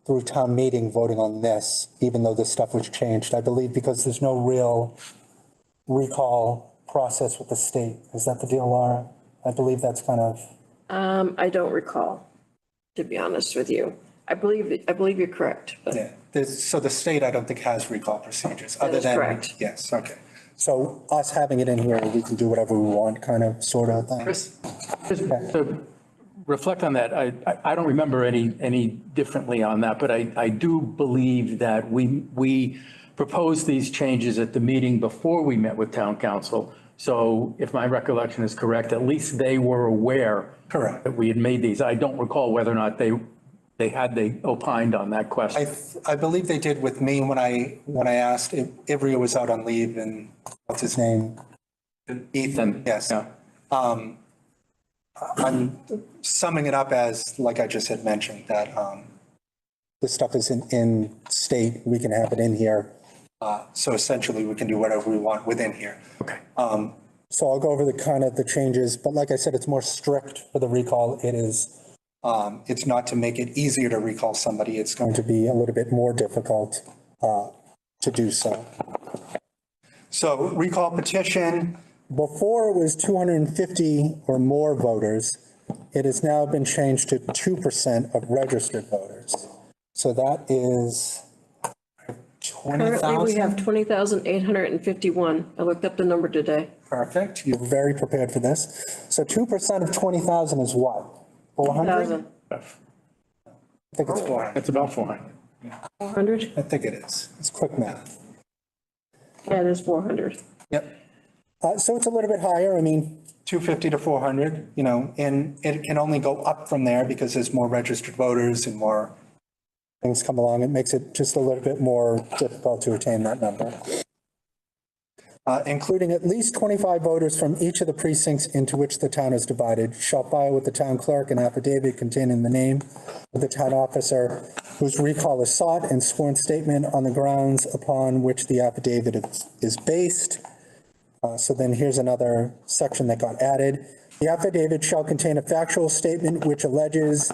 through town meeting voting on this, even though this stuff was changed, I believe, because there's no real recall process with the state. Is that the deal, Laura? I believe that's kind of. I don't recall, to be honest with you. I believe you're correct, but. Yeah, so the state, I don't think has recall procedures That other is than. correct. Yes, okay. So us having it in here, we can do whatever we want, kind of, sort of thing. Chris, to reflect on that, I don't remember any differently on that, but I do believe that we proposed these changes at the meeting before we met with town council. So if my recollection is correct, at least they were aware. Correct. That we had made these. I don't recall whether or not they opined on that question. I believe they did with me when I asked if Ivrea was out on leave and what's his name? Ethan, yes. Yeah. I'm summing it up as, like I just had mentioned, that this stuff is in state, we can have it in here. So essentially we can do whatever we want within here. Okay. So I'll go over the kind of the changes, but like I said, it's more strict for the recall. It is, it's not to make it easier to recall somebody. It's going to be a little bit more difficult to do so. So recall petition, before it was 250 or more voters, it has now been changed to 2% of registered voters. So that is 20,000. Currently, we have 20,851. I looked up the number today. Perfect. You're very prepared for this. So 2% of 20,000 is what? 400? 1,000. I think it's 400. It's about 400. 400? I think it is. It's quick math. Yeah, it is 400. Yep. So it's a little bit higher. I mean, 250 to 400, you know, and it can only go up from there because there's more registered voters and more things come along. It makes it just a little bit more difficult to attain that number. Including at least 25 voters from each of the precincts into which the town is divided, shall file with the town clerk an affidavit containing the name of the town officer whose recall is sought and sworn statement on the grounds upon which the affidavit is based. So then here's another section that got added. The affidavit shall contain a factual statement which alleges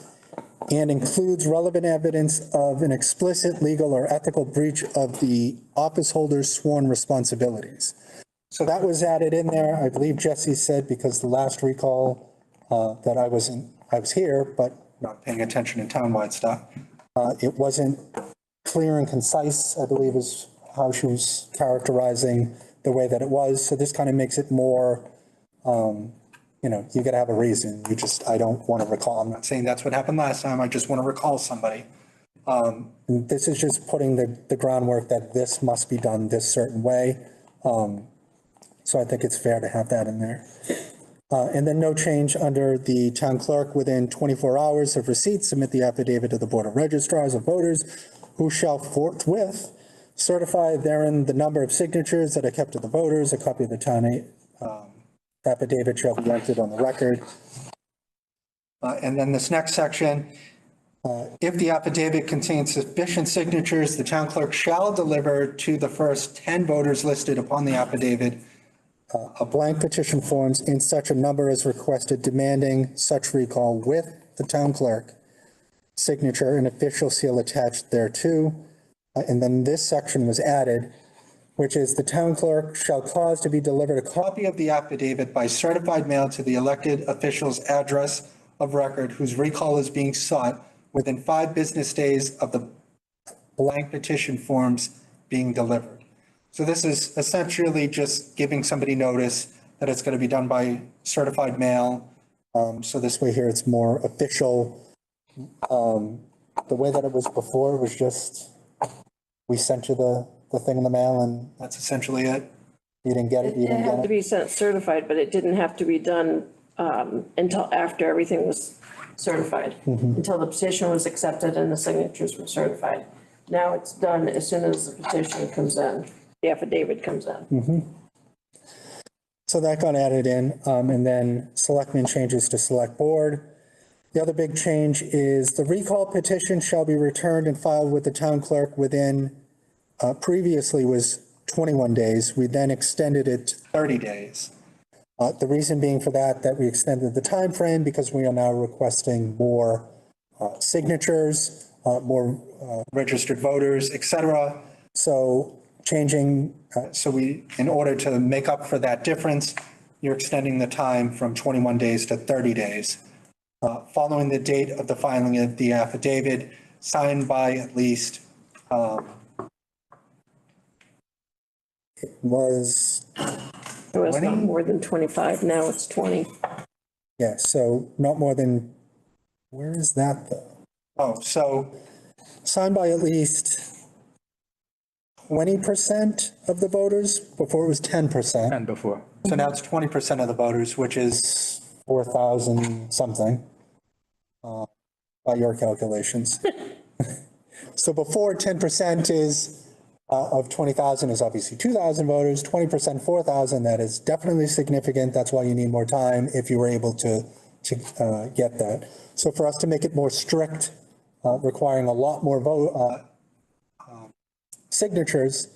and includes relevant evidence of an explicit legal or ethical breach of the office holder's sworn responsibilities. So that was added in there. I believe Jesse said because the last recall that I was here, but not paying attention to townwide stuff. It wasn't clear and concise, I believe is how she was characterizing the way that it was. So this kind of makes it more, you know, you got to have a reason. I don't want to recall. I'm not saying that's what happened last time. I just want to recall somebody. This is just putting the groundwork that this must be done this certain way. So I think it's fair to have that in there. And then no change under the town clerk within 24 hours of receipt, submit the affidavit to the Board of Registrars of Voters, who shall forthwith certify therein the number of signatures that are kept to the voters. A copy of the town affidavit shall be entered on the record. And then this next section, if the affidavit contains sufficient signatures, the town clerk shall deliver to the first 10 voters listed upon the affidavit a blank petition forms in such a number as requested, demanding such recall with the town clerk signature and official seal attached thereto. And then this section was added, which is the town clerk shall cause to be delivered a copy of the affidavit by certified mail to the elected official's address of record whose recall is being sought within 5 business days of the blank petition forms being delivered. So this is essentially just giving somebody notice that it's going to be done by certified mail. So this way here, it's more official. The way that it was before was just, we sent you the thing in the mail and that's essentially it. You didn't get it, you It didn't had get to it. be sent certified, but it didn't have to be done until after everything was certified, until the petition was accepted and the signatures were certified. Now it's done as soon as the petition comes in, the affidavit comes in. So that got added in, and then selectmen changes to select board. The other big change is the recall petition shall be returned and filed with the town clerk within, previously was 21 days. We then extended it to 30 days. The reason being for that we extended the time frame because we are now requesting more signatures, more registered voters, et cetera. So changing, in order to make up for that difference, you're extending the time from 21 days to 30 days. Following the date of the filing of the affidavit, signed by at least, it was, It was 20? not more than 25, now it's 20. yeah, so not more than, where is that though? Oh, so signed by at least 20% of the voters, before it was 10%. And before. So now it's 20% of the voters, which is 4,000 something, by your calculations. So before 10% is, of 20,000 is obviously 2,000 voters, 20%, 4,000, that is definitely significant. That's why you need more time if you were able to get that. So for us to make it more strict, requiring a lot more signatures,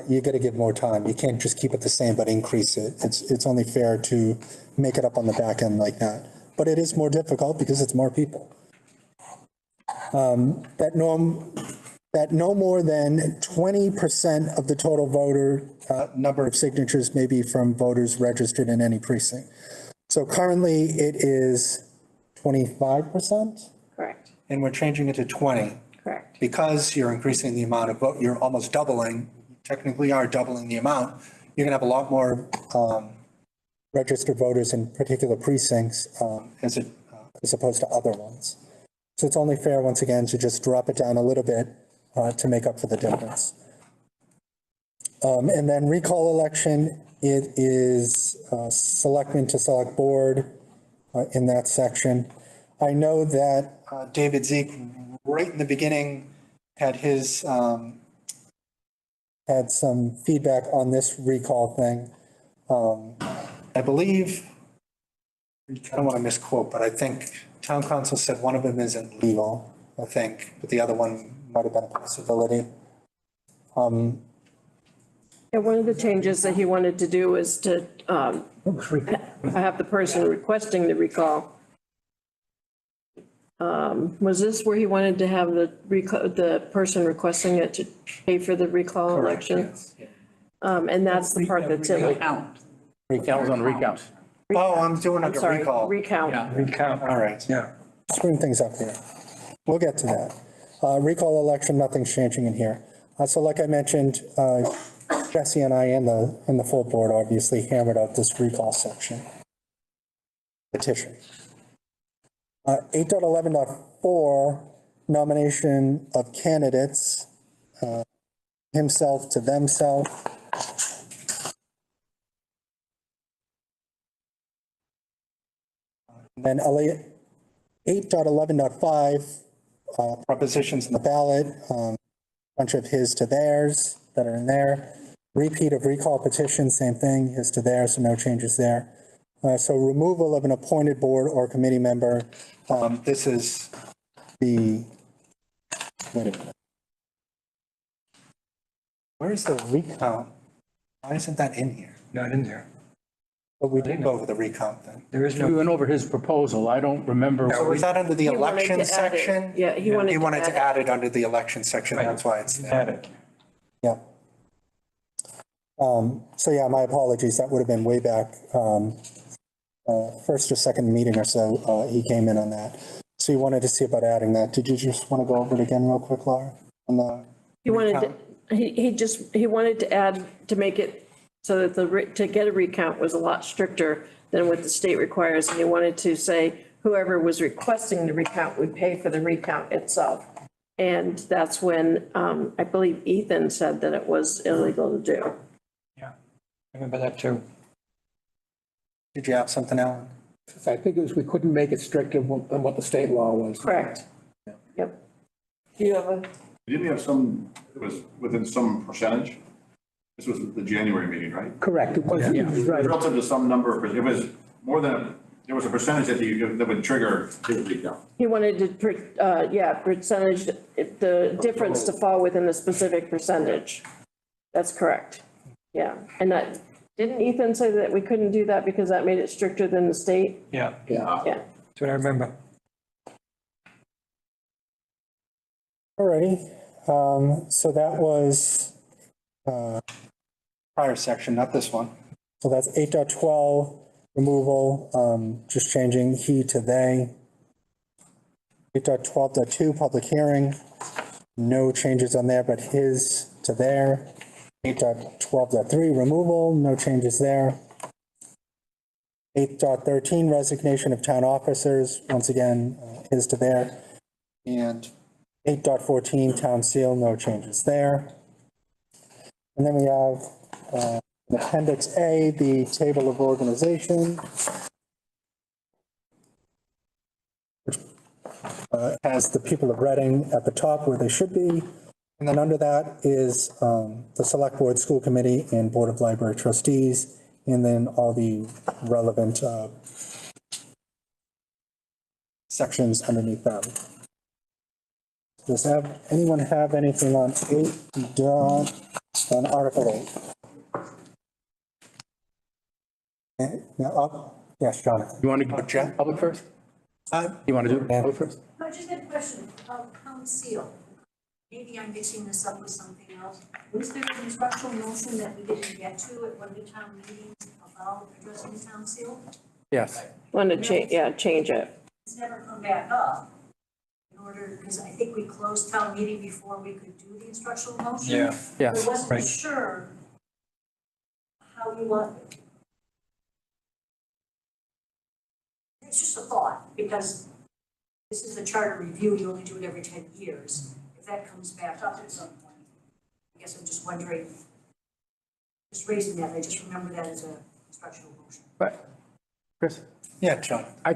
you got to give more time. You can't just keep it the same, but increase it. It's only fair to make it up on the back end like that. But it is more difficult because it's more people. That no more than 20% of the total voter number of signatures may be from voters registered in any precinct. So currently it is 25%, Correct, and we're changing it to 20. correct. Because you're increasing the amount of vote, you're almost doubling, technically are doubling the amount. You're gonna have a lot more registered voters in particular precincts as opposed to other ones. So it's only fair, once again, to just drop it down a little bit to make up for the difference. And then recall election, it is selectmen to select board in that section. I know that David Zeke, right in the beginning, had his, had some feedback on this recall thing. I believe, I don't want to misquote, but I think town council said one of them isn't legal, I think, but the other one might have been a possibility. And one of the changes that he wanted to do was to have the person requesting the recall. Was this where he wanted to have the person requesting it to pay for the recall election? And that's the part that's in. Count. That was on recount. Oh, I'm doing I'm under sorry, recall. recount. Recount. All right. Yeah. Screwing things up here. We'll get to that. Recall election, nothing's changing in here. So like I mentioned, Jesse and I and the full board obviously hammered out this recall section. Petition. 8.11.4, nomination of candidates, himself to themselves. Then 8.11.5, propositions in the ballot, bunch of his to theirs that are in there. Repeat of recall petition, same thing, his to theirs, so no changes there. So removal of an appointed board or committee member. This is the, wait a minute. Where is the recount? Why isn't that in here? Not in there. But we did go over the recount then. There is We no, went over his proposal. I don't remember. So was that under the He wanted election to add it. section? Yeah, he wanted to add it under the election section, that's why it's there. had it. Yeah. So yeah, my apologies, that would have been way back, first or second meeting or so, he came in on that. So you wanted to see about adding that. Did you just want to go over it again real quick, Laura? On the He wanted, recount? he wanted to add, to make it so that to get a recount was a lot stricter than what the state requires. And he wanted to say whoever was requesting the recount would pay for the recount itself. And that's when, I believe Ethan said that it was illegal to do. Yeah, I remember that too. Did you have something, Alan? I think it was, we couldn't make it stricter than what the state law was. Correct. Yep. Do you have a? Didn't we have some, it was within some percentage? This was the January meeting, right? Correct. It was, It was right. relative to some number, it was more than, there was a percentage that would trigger his recount. He wanted to, percentage, the difference to fall within a specific percentage. That's correct. Yeah, and that, didn't Ethan say that we couldn't do that because that made it stricter than the state? Yeah, Yeah. Yeah. that's what I remember. Alrighty, so that was, Prior section, not this one. so that's 8.12 removal, just changing he to they. 8.12.2 public hearing, no changes on there, but his to their. 8.12.3 removal, no changes there. 8.13 resignation of town officers, once again, his to their. And 8.14 town seal, no changes there. And then we have in Appendix A, the table of organization, which has the people of Reading at the top where they should be. And then under that is the Select Board, School Committee, and Board of Library Trustees, and then all the relevant sections underneath them. Does anyone have anything on 8 on Article 8? Yes, Jonathan. You want to go Jeff? public first? You want to do public first? I just had a question about town seal. Maybe I'm mixing this up with something else. Was there an instructional motion that we didn't get to at one of the town meetings about addressing the town seal? Yes. Want to change it. It's never come back up in order, because I think we closed town meeting before we could do the instructional motion. Yeah. Yes. I wasn't Right. sure how you want. It's just a thought, because this is the charter review, you only do it every 10 years. If that comes back up at some point, I guess I'm just wondering, just raising that, I just remember that as a instructional motion. But, Chris? Yeah, John. I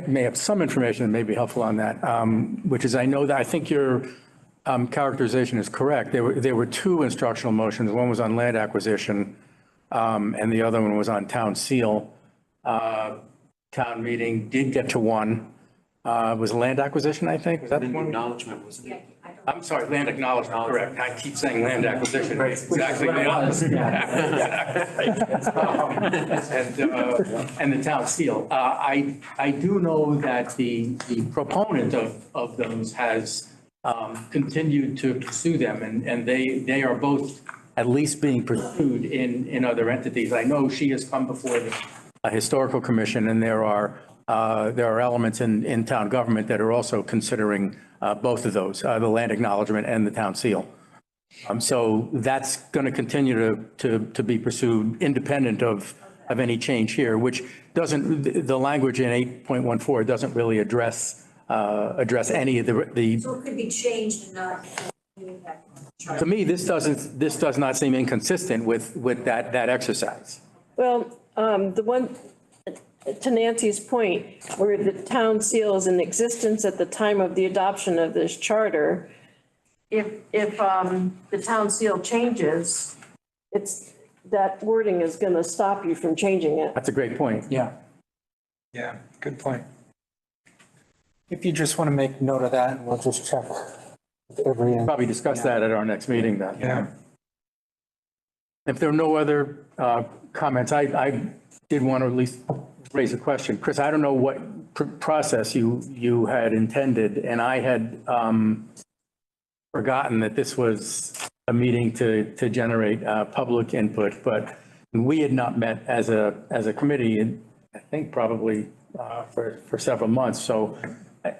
may have some information that may be helpful on that, which is I know that I think your characterization is correct. There were two instructional motions. One was on land acquisition, and the other one was on town seal. Town meeting did get to one. Was land acquisition, I think? Was that the one? Acknowledgement, wasn't it? I'm sorry, land acknowledgement, correct. I keep saying land acquisition. Exactly the opposite. And the town seal. I do know that the proponent of those has continued to pursue them, and they are both at least being pursued in other entities. I know she has come before the Historical Commission, and there are elements in town government that are also considering both of those, the land acknowledgement and the town seal. So that's going to continue to be pursued independent of any change here, which doesn't, the language in 8.14 doesn't really address any of the. So it could be changed and not impact on the charter. To me, this does not seem inconsistent with that exercise. Well, the one, to Nancy's point, where the town seal is in existence at the time of the adoption of this charter, if the town seal changes, that wording is going to stop you from changing it. That's a great point. Yeah. Yeah, good point. If you just want to make note of that, and we'll just check with every. Probably discuss that at our next meeting then. Yeah. If there are no other comments, I did want to at least raise a question. Chris, I don't know what process you had intended, and I had forgotten that this was a meeting to generate public input, but we had not met as a committee in, I think, probably for several months. So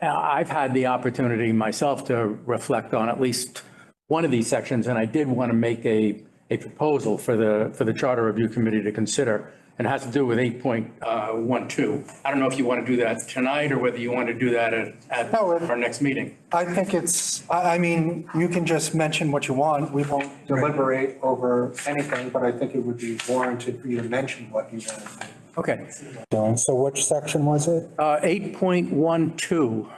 I've had the opportunity myself to reflect on at least one of these sections, and I did want to make a proposal for the Charter Review Committee to consider, and it has to do with 8.12. I don't know if you want to do that tonight or whether you want to do that at No, our next meeting. I think I mean, you can just mention what you want. We won't deliberate over anything, but I think it would be warranted for you to mention what you want to do. Okay. So which section was it? 8.12,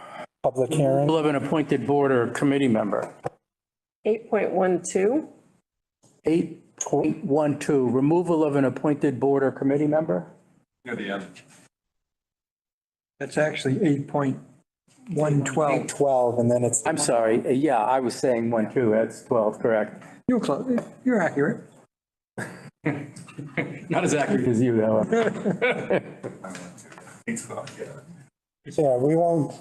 Public hearing? of an appointed board or committee member. 8.12, 8.12, removal of an appointed board or committee member? Near the end. That's actually 8.112. 12, and then it's. I'm sorry, yeah, I was saying 1.2, that's 12, correct. You're close, you're accurate. Not as accurate as you, though. Yeah, we won't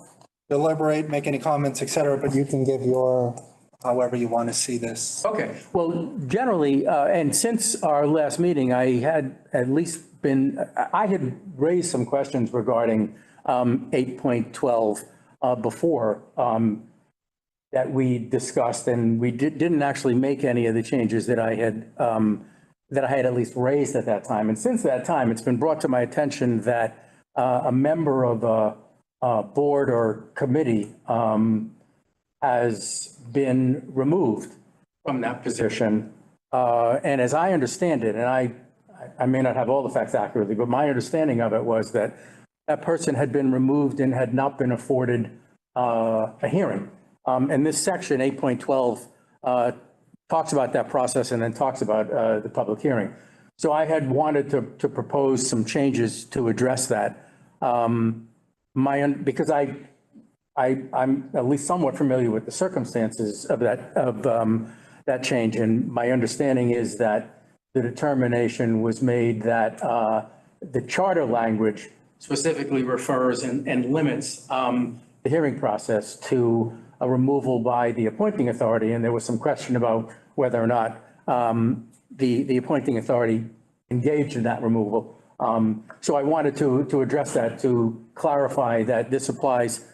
deliberate, make any comments, et cetera, but you can give your, however you want to see this. Okay, well, generally, and since our last meeting, I had at least I had raised some questions regarding 8.12 before that we discussed, and we didn't actually make any of the changes that I had at least raised at that time. And since that time, it's been brought to my attention that a member of a board or committee has been removed from that position. And as I understand it, and I may not have all the facts accurately, but my understanding of it was that that person had been removed and had not been afforded a hearing. And this section, 8.12, talks about that process and then talks about the public hearing. So I had wanted to propose some changes to address that. Because I'm at least somewhat familiar with the circumstances of that change, and my understanding is that the determination was made that the charter language specifically refers and limits the hearing process to a removal by the appointing authority, and there was some question about whether or not the appointing authority engaged in that removal. So I wanted to address that, to clarify that this applies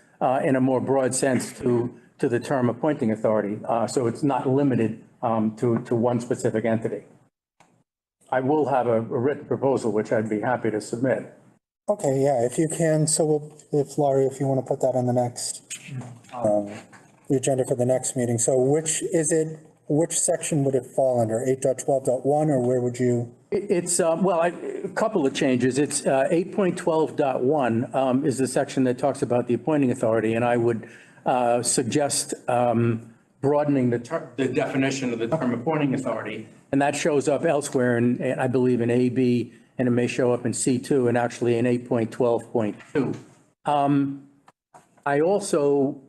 in a more broad sense to the term appointing authority. So it's not limited to one specific entity. I will have a written proposal, which I'd be happy to submit. Okay, yeah, if you can, so if Laurie, if you want to put that on the next, the agenda for the next meeting. So which section would it fall under, 8.12.1, or where would you? It's, well, a couple of changes. It's 8.12.1 is the section that talks about the appointing authority, and I would suggest broadening the definition of the term appointing authority, and that shows up elsewhere, I believe in AB, and it may show up in C2, and actually in 8.12.2. I also,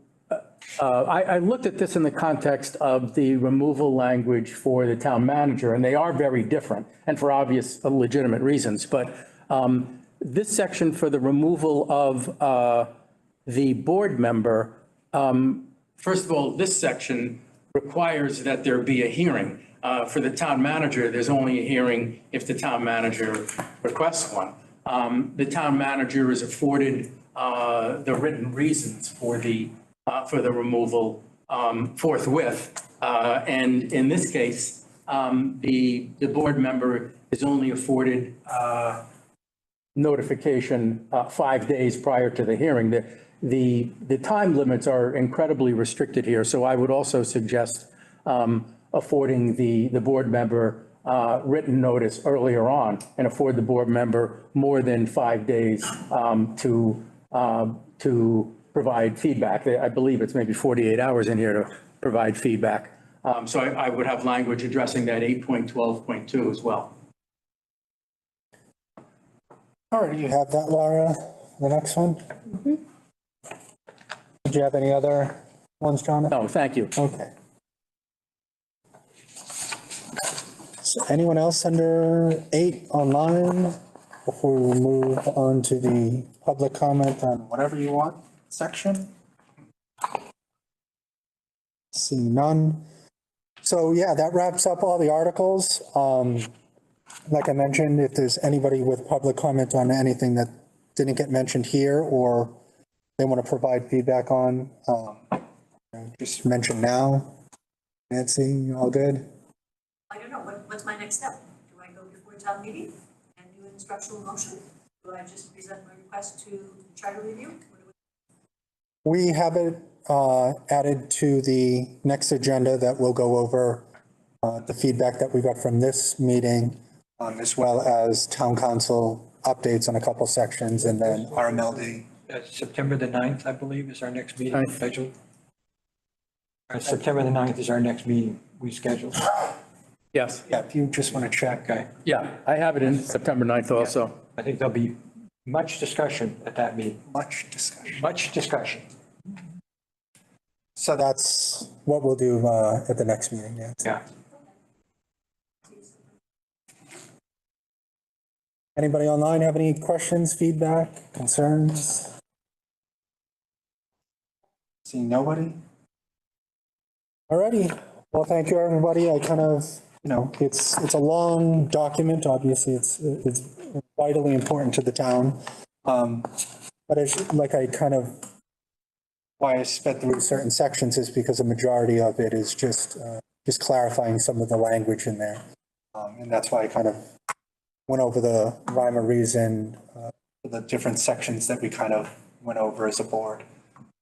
I looked at this in the context of the removal language for the town manager, and they are very different, and for obvious legitimate reasons. But this section for the removal of the board member, first of all, this section requires that there be a hearing. For the town manager, there's only a hearing if the town manager requests one. The town manager is afforded the written reasons for the removal forthwith. And in this case, the board member is only afforded notification 5 days prior to the hearing. The time limits are incredibly restricted here, so I would also suggest affording the board member written notice earlier on and afford the board member more than 5 days to provide feedback. I believe it's maybe 48 hours in here to provide feedback. So I would have language addressing that 8.12.2 as well. All right, you have that, Laura, the next one? Did you have any other ones, Jonathan? No, thank you. Okay. So anyone else under 8 online before we move on to the public comment on whatever you want section? See none. So yeah, that wraps up all the articles. Like I mentioned, if there's anybody with public comment on anything that didn't get mentioned here or they want to provide feedback on, just mention now. Nancy, you all good? I don't know, what's my next step? Do I go before town meeting and do an instructional motion? Do I just present my request to charter review? What do We have it added to the next agenda that will go over the feedback that we got from this meeting, as well as town council updates on a couple sections, and then RMLD. September the 9th, I believe, is our next meeting scheduled. September the 9th is our next meeting we scheduled. Yes, Yeah, if you just want to check. Okay. yeah, I have it in September 9th also. I think there'll be much discussion at that meeting, Much discussion. much discussion. So that's what we'll do at the next meeting, yeah. Yeah. Anybody online have any questions, feedback, concerns? See nobody? Alrighty, well, thank you, everybody. I kind of, it's a long document, obviously, it's vitally important to the town. But it's like why I sped through certain sections is because a majority of it is just clarifying some of the language in there. And that's why I kind of went over the rhyme or reason, the different sections that we kind of went over as a board.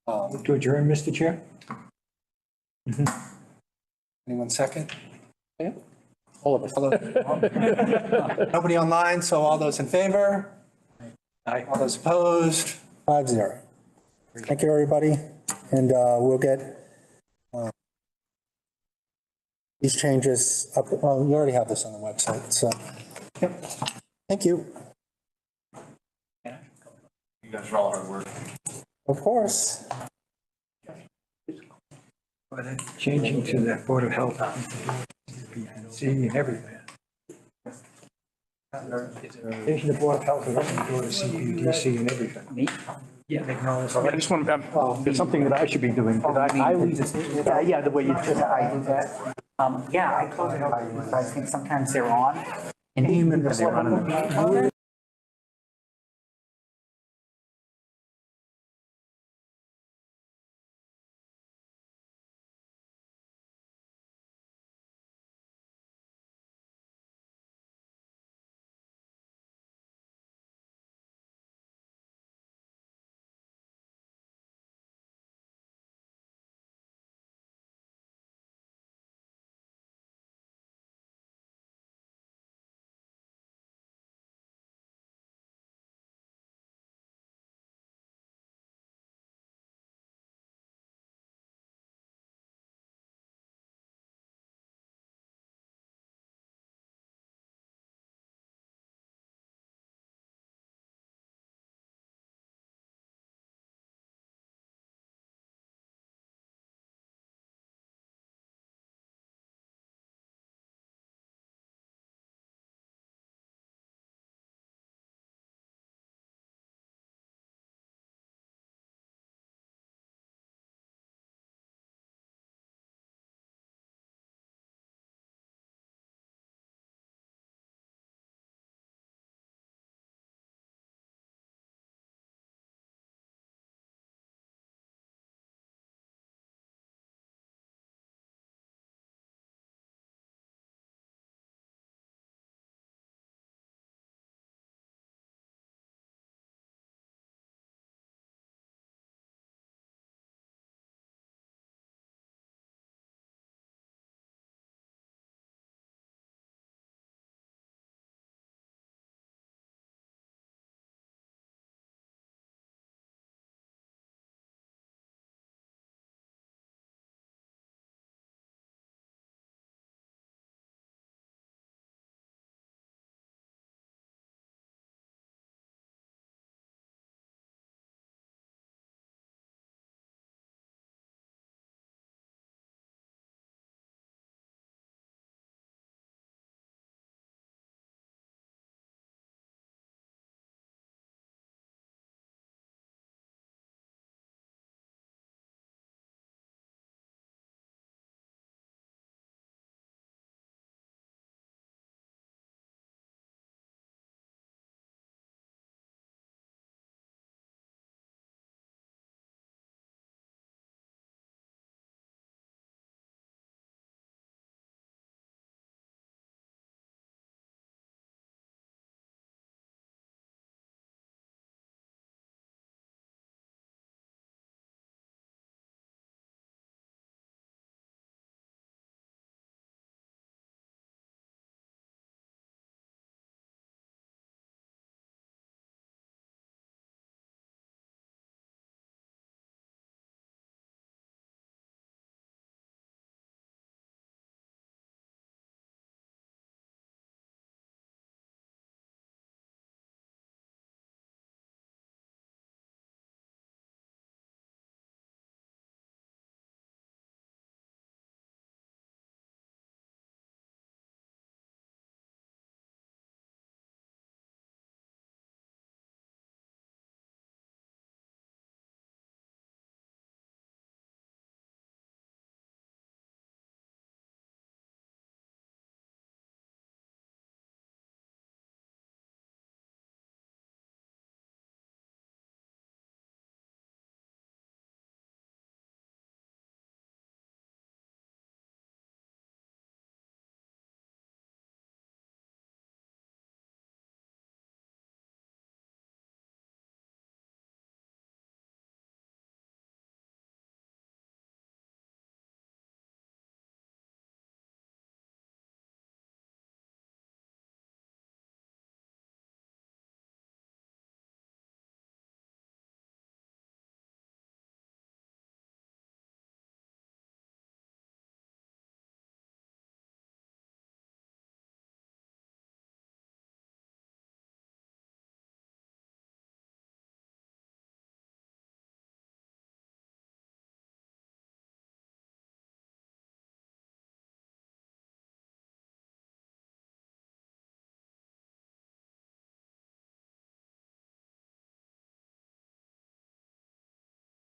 To adjourn, Mr. Chair? Anyone second? All of us. Nobody online, so all those in favor? Aye. All those opposed? 5-0. Thank you, everybody, and we'll get these changes up. Well, you already have this on the website, so. Yep. Thank you. You guys are all hard work. Of course. Changing to the Board of Health, PNC and everything. Changing the Board of Health and everything, go to CPDC and everything. Me? Yeah. Making all this. I just want, there's something that I should be doing, because I leave this, yeah, the way you just, I do that. Yeah, I close it out. I think sometimes they're on and even if they're on in the meeting.